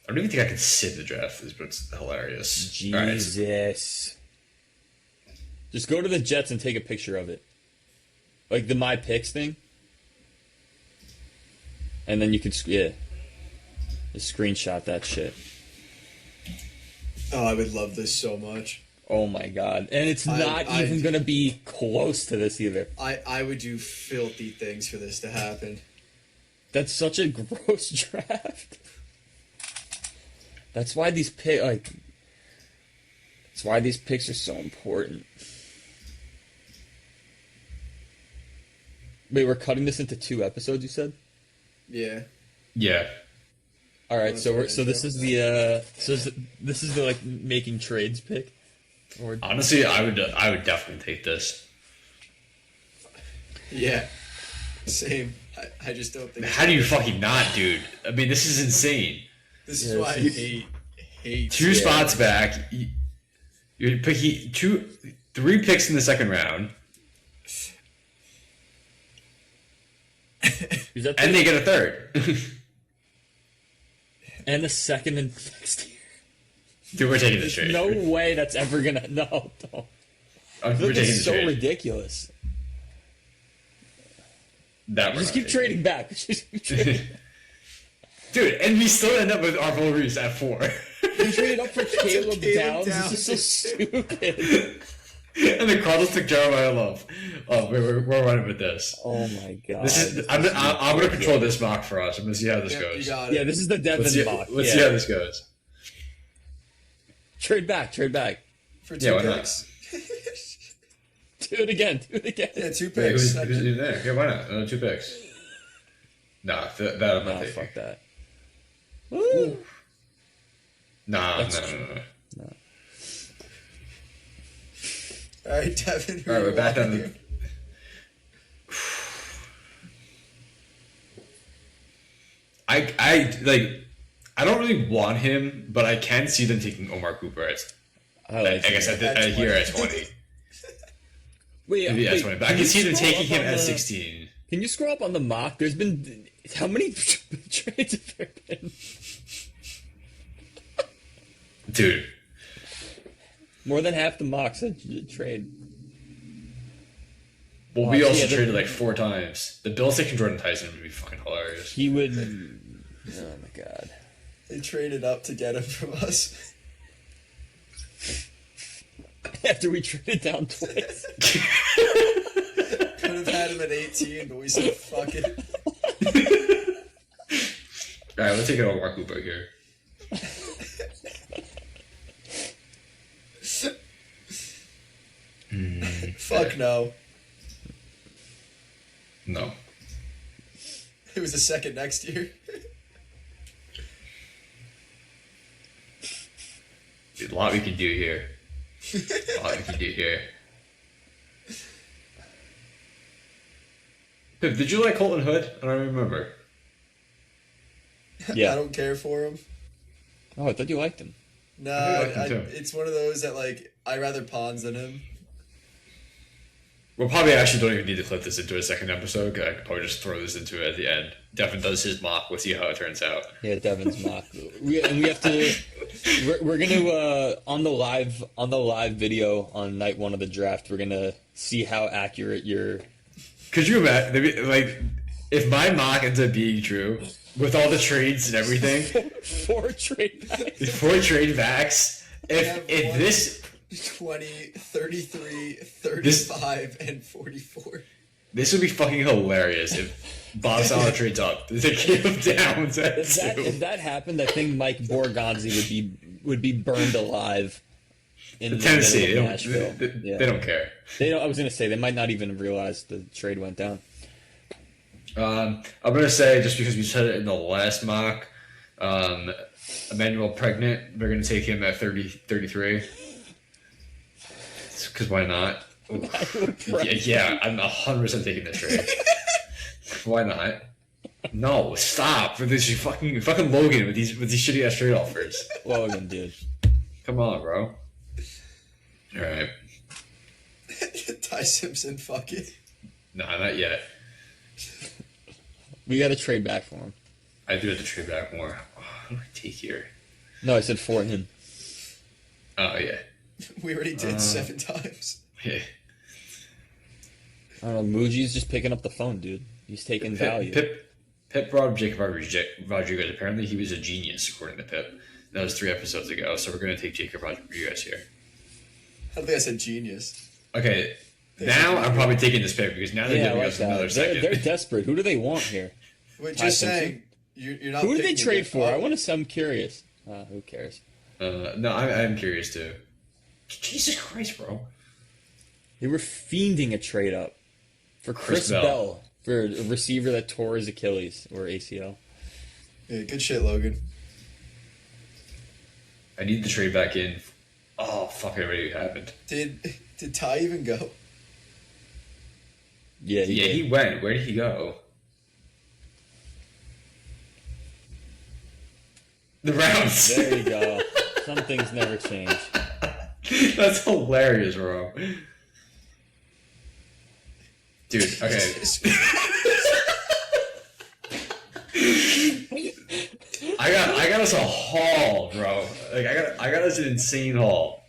I don't even think I can sit in the draft, but it's hilarious. All right. Jesus. Just go to the Jets and take a picture of it. Like the My Picks thing. And then you could, just screenshot that shit. Oh, I would love this so much. Oh my god. And it's not even going to be close to this either. I would do filthy things for this to happen. That's such a gross draft. That's why these picks are so important. Wait, we're cutting this into 2 episodes, you said? Yeah. Yeah. All right, so this is the like making trades pick. Or Honestly, I would definitely take this. Yeah. Same. I just don't think. How do you fucking not, dude? I mean, this is insane. This is why I hate. 2 spots back. You're picking 3 picks in the second round. And they get a third. And the second and next year. Dude, we're taking this trade. No way that's ever gonna. No, don't. We're taking It's so trade. ridiculous. Just keep trading back. Just keep trading. Dude, and we still end up with Arvel Reese at 4. We traded up for Caleb Downs. This is so stupid. And the Cardinals took Jeremiah Love. Oh, we're running with this. Oh my god! I'm going to control this mock for us. I'm going to see how this goes. Yeah, this is the Devin mock. Let's see how this goes. Trade back. For 2 picks. Do it again. Yeah, 2 Wait, picks. who's in there? Yeah, why not? 2 picks. Nah, that I'm not taking. Fuck that. Woo. No. All right, Devin. All right, we're back on the. I don't really want him, but I can see them taking Omar Cooper. I guess here at 20. Maybe at 20, but I can see them taking him at 16. Can you scroll up on the mock? There's been how many trades have there been? Dude. More than half the mocks said trade. Well, we also traded like 4 times. The Bills taking Jordan Tyson would be fucking hilarious. He would. Oh my god. They traded up to get him from us. After we traded down twice. Could have had him at 18, but we said fuck it. Alright, let's take it on Mark Cooper here. Fuck no. No. It was the second next year. A lot we can do here. Pip, did you like Colton Hood? I don't remember. Yeah. I don't care for him. Oh, I thought you liked him. No, it's one of those that like I rather Pons than him. We'll probably actually don't even need to clip this into a second episode. I could probably just throw this into it at the end. Devin does his mock. We'll see how it turns out. Yeah, Devin's mock. We have to. We're gonna on the live video on night 1 of the draft. We're gonna see how accurate your. Could you imagine? Like, if my mock ends up being true with all the trades and everything, 4 trade backs. 4 trade backs. If this. 20, 33, 35, and 44. This would be fucking hilarious if Bob Sala trades up. They Caleb Downs at 2. If that happened, I think Mike Borgonzi would be burned alive in Tennessee. Nashville. They don't care. I was gonna say they might not even realize the trade went down. I'm gonna say, just because we said it in the last mock, Emmanuel pregnant. They're gonna take him at 33. Because why not? Yeah, I'm 100% taking this trade. Why not? No, stop for this fucking Logan with these shitty ass trade offers. Logan, dude, come on, bro. All right. Ty Simpson, fuck it. Nah, not yet. We got to trade back for him. I do have to trade back more. Oh, what do I take here? No, I said for him. Oh yeah. We already did 7 times. Yeah. I don't know. Muji's just picking up the phone, dude. He's taking value. Pip brought up Jacob Rodriguez. Apparently, he was a genius, according to Pip. That was 3 episodes ago, so we're going to take Jacob Rodriguez here. I don't think I said genius. Okay, now I'm probably taking this pick because now they're giving us another second. They're desperate. Who do they want here? Wait, just saying, you're not. Who did they trade for? I want to. I'm curious. Who cares? No, I'm curious too. Jesus Christ, bro! They were fiending a trade up for Chris Bell for a receiver that tore his Achilles or ACL. Yeah, good shit, Logan. I need the trade back in. Oh fuck! It already happened. Did Ty even go? Yeah, he went. Where did he go? The Browns. There you go. Some things never change. That's hilarious, bro. Dude, okay. I got us a haul, bro. Like I got us an insane haul.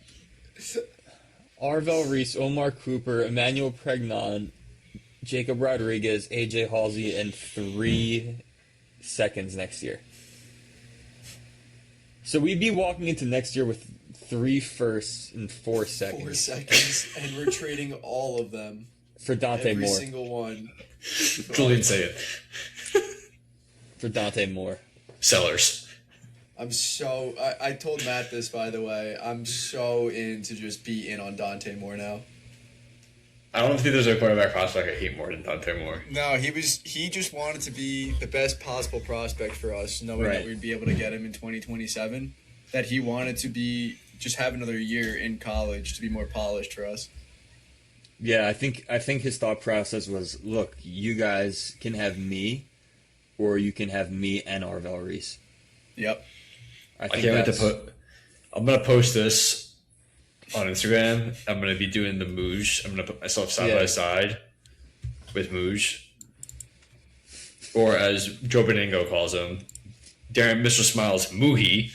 Arvell Reese, Omar Cooper, Emmanuel Pregnon, Jacob Rodriguez, AJ Halsey, and 3 seconds next year. So we'd be walking into next year with 3 firsts and 4 seconds. 4 seconds, and we're trading all of them for Dante Moore. Every single one. Julian, say it. For Dante Moore. Sellers. I told Matt this, by the way. I'm so into just be in on Dante Moore now. I don't think there's a quarterback prospect I hate more than Dante Moore. No, he just wanted to be the best possible prospect for us, knowing that we'd be able to get him in 2027. That he wanted to just have another year in college to be more polished for us. Yeah, I think his thought process was, look, you guys can have me, or you can have me and Arvell Reese. Yep. I can't wait to put. I'm gonna post this on Instagram. I'm gonna be doing the Mooj. I'm gonna put myself side by side with Mooj, or as Joe Beningo calls him, Darren Mr. Smiles Moohee.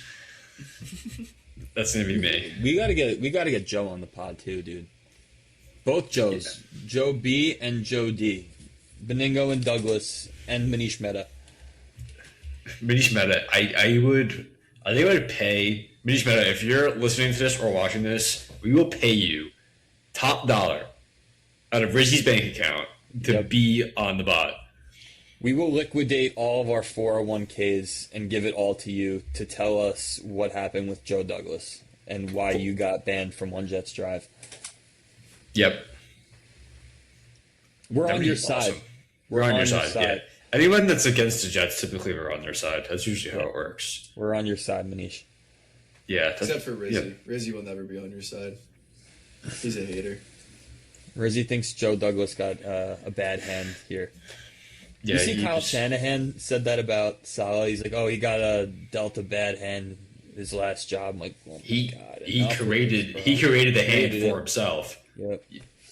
That's gonna be me. We gotta get Joe on the pod too, dude. Both Joes, Joe B and Joe D, Beningo and Douglas and Manish Mehta. Manish Mehta, I think I would pay Manish Mehta, if you're listening to this or watching this, we will pay you top dollar out of Rizzy's bank account to be on the bot. We will liquidate all of our 401ks and give it all to you to tell us what happened with Joe Douglas and why you got banned from One Jets Drive. Yep. We're on your side. We're on your side. Yeah. Anyone that's against the Jets, typically we're on their side. That's usually how it works. We're on your side, Manish. Yeah. Except for Rizzy. Yep. Rizzy will never be on your side. He's a hater. Rizzy thinks Joe Douglas got a bad hand here. Yeah, you see Kyle Shanahan said that about Saleh. He's like, oh, he got dealt a bad hand his last job. I'm like, oh my God. He created the hand for himself. Yep.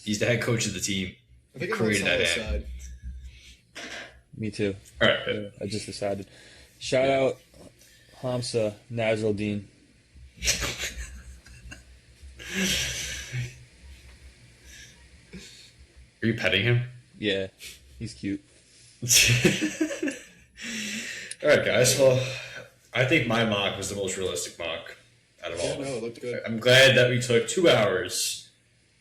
He's the head coach of the team. I think created that hand. Me too. All right. I just decided. Shout out Hamza Nasruddin. Are you petting him? Yeah, he's cute. All right, guys. Well, I think my mock was the most realistic mock out of all of them. It looked good. I'm glad that we took 2 hours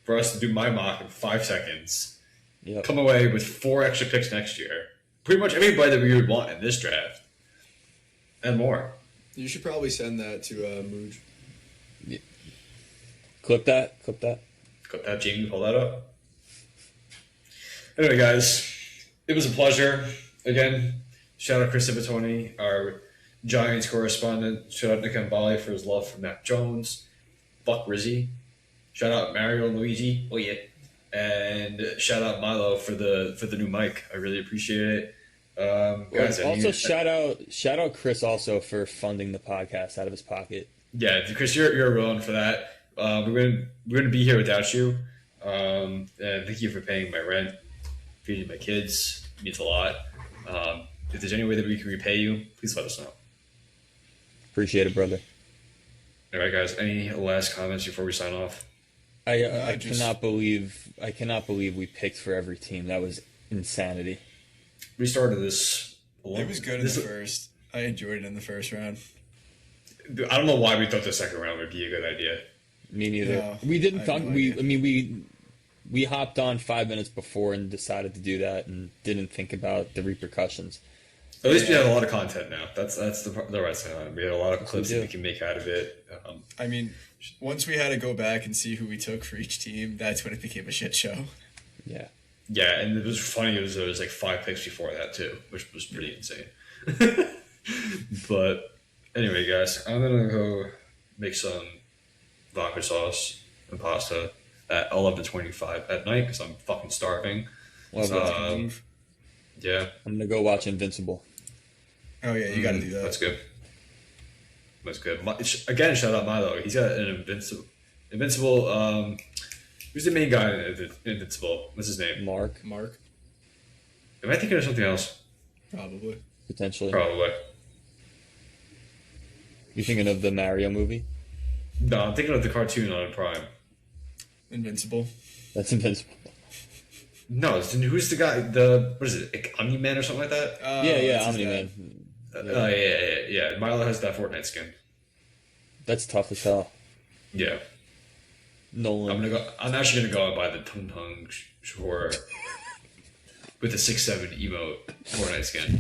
for us to do my mock in 5 seconds. Yep. Come away with 4 extra picks next year. Pretty much everybody that we would want in this draft. And more. You should probably send that to Mooj. Yeah. Clip that. Clip that, Jamie. Pull that up. Anyway, guys, it was a pleasure. Again, shout out Chris Civittoni, our Giants correspondent. Shout out Nick Ambali for his love for Mac Jones. Buck Rizzy. Shout out Mario and Luigi. Oh, yeah. And shout out Milo for the new mic. I really appreciate it. Guys, also shout out Chris also for funding the podcast out of his pocket. Yeah, Chris, you're a real one for that. We're gonna be here without you. And thank you for paying my rent, feeding my kids. It means a lot. If there's any way that we can repay you, please let us know. Appreciate it, brother. All right, guys. Any last comments before we sign off? I cannot believe we picked for every team. That was insanity. We started this. It was good in the first. I enjoyed it in the first round. I don't know why we thought the second round would be a good idea. Me neither. No, we didn't think we hopped on 5 minutes before and decided to do that and didn't think about the repercussions. At least we have a lot of content now. That's the right side on it. We have a lot of clips that we can make out of it. I mean, once we had to go back and see who we took for each team, that's when it became a shit show. Yeah. Yeah, and it was funny. There was like 5 picks before that too, which was pretty insane. But anyway, guys, I'm gonna go make some vodka sauce and pasta at 11:25 at night because I'm fucking starving. Yeah, I'm gonna go watch Invincible. Oh yeah, you got to do that. That's good. That's good. Again, shout out Milo. He's got an Invincible. Who's the main guy in Invincible? What's his name? Mark. Am I thinking of something else? Probably. Potentially. Probably. You thinking of the Mario movie? No, I'm thinking of the cartoon on Prime. Invincible. That's Invincible. No, who's the guy? What is it? Omni-Man or something like that? Yeah, Omni-Man. Yeah. Milo has that Fortnite skin. That's tough as hell. Yeah. Nolan. I'm actually gonna go and buy the Tung Tung Shore with the 6'7" emote Fortnite skin.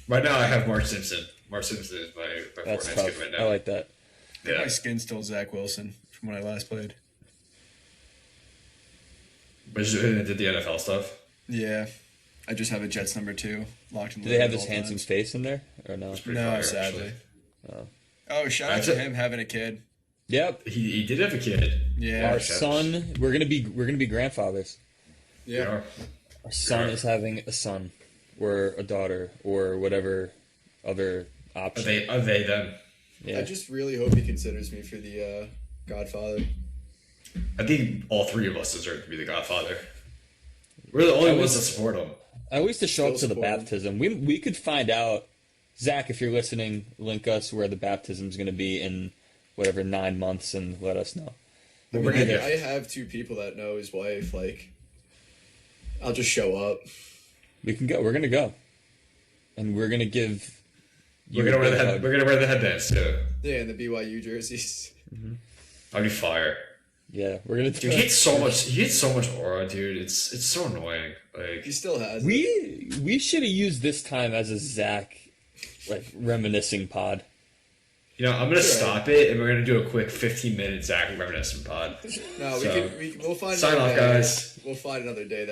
Right now, I have Mark Simpson. Mark Simpson is my That's Fortnite tough. skin right now. I like that. Yeah. My skin's still Zach Wilson from when I last played. But you did the NFL stuff. Yeah, I just have a Jets number 2 locked in. Do they have his handsome face in there or no? No, fire, sadly. Oh. Oh, shout out to him having a kid. Yep. He did have a kid. Yeah. Our son, we're gonna be grandfathers. Yeah. Our son is having a son, or a daughter, or whatever other option. Are they them? Yeah. I just really hope he considers me for the Godfather. I think all 3 of us deserve to be the Godfather. We're the only ones that support him. I always to show up to the support him. baptism. We could find out. Zach, if you're listening, link us where the baptism's going to be in whatever 9 months and let us know. I mean, I have 2 people that know his wife. Like, I'll just show up. We can go. We're going to go. And we're going to give... We're gonna wear the headbands too. Yeah, and the BYU jerseys. Mm-hmm. That'd be fire. Yeah, we're gonna. Dude, he hits so much aura, dude. It's so annoying. Like He still has. We should have used this time as a Zach, like reminiscing pod. You know, I'm gonna stop it, and we're gonna do a quick 15-minute Zach reminiscing pod. No, So, we'll find. sign off, guys. We'll find another day that.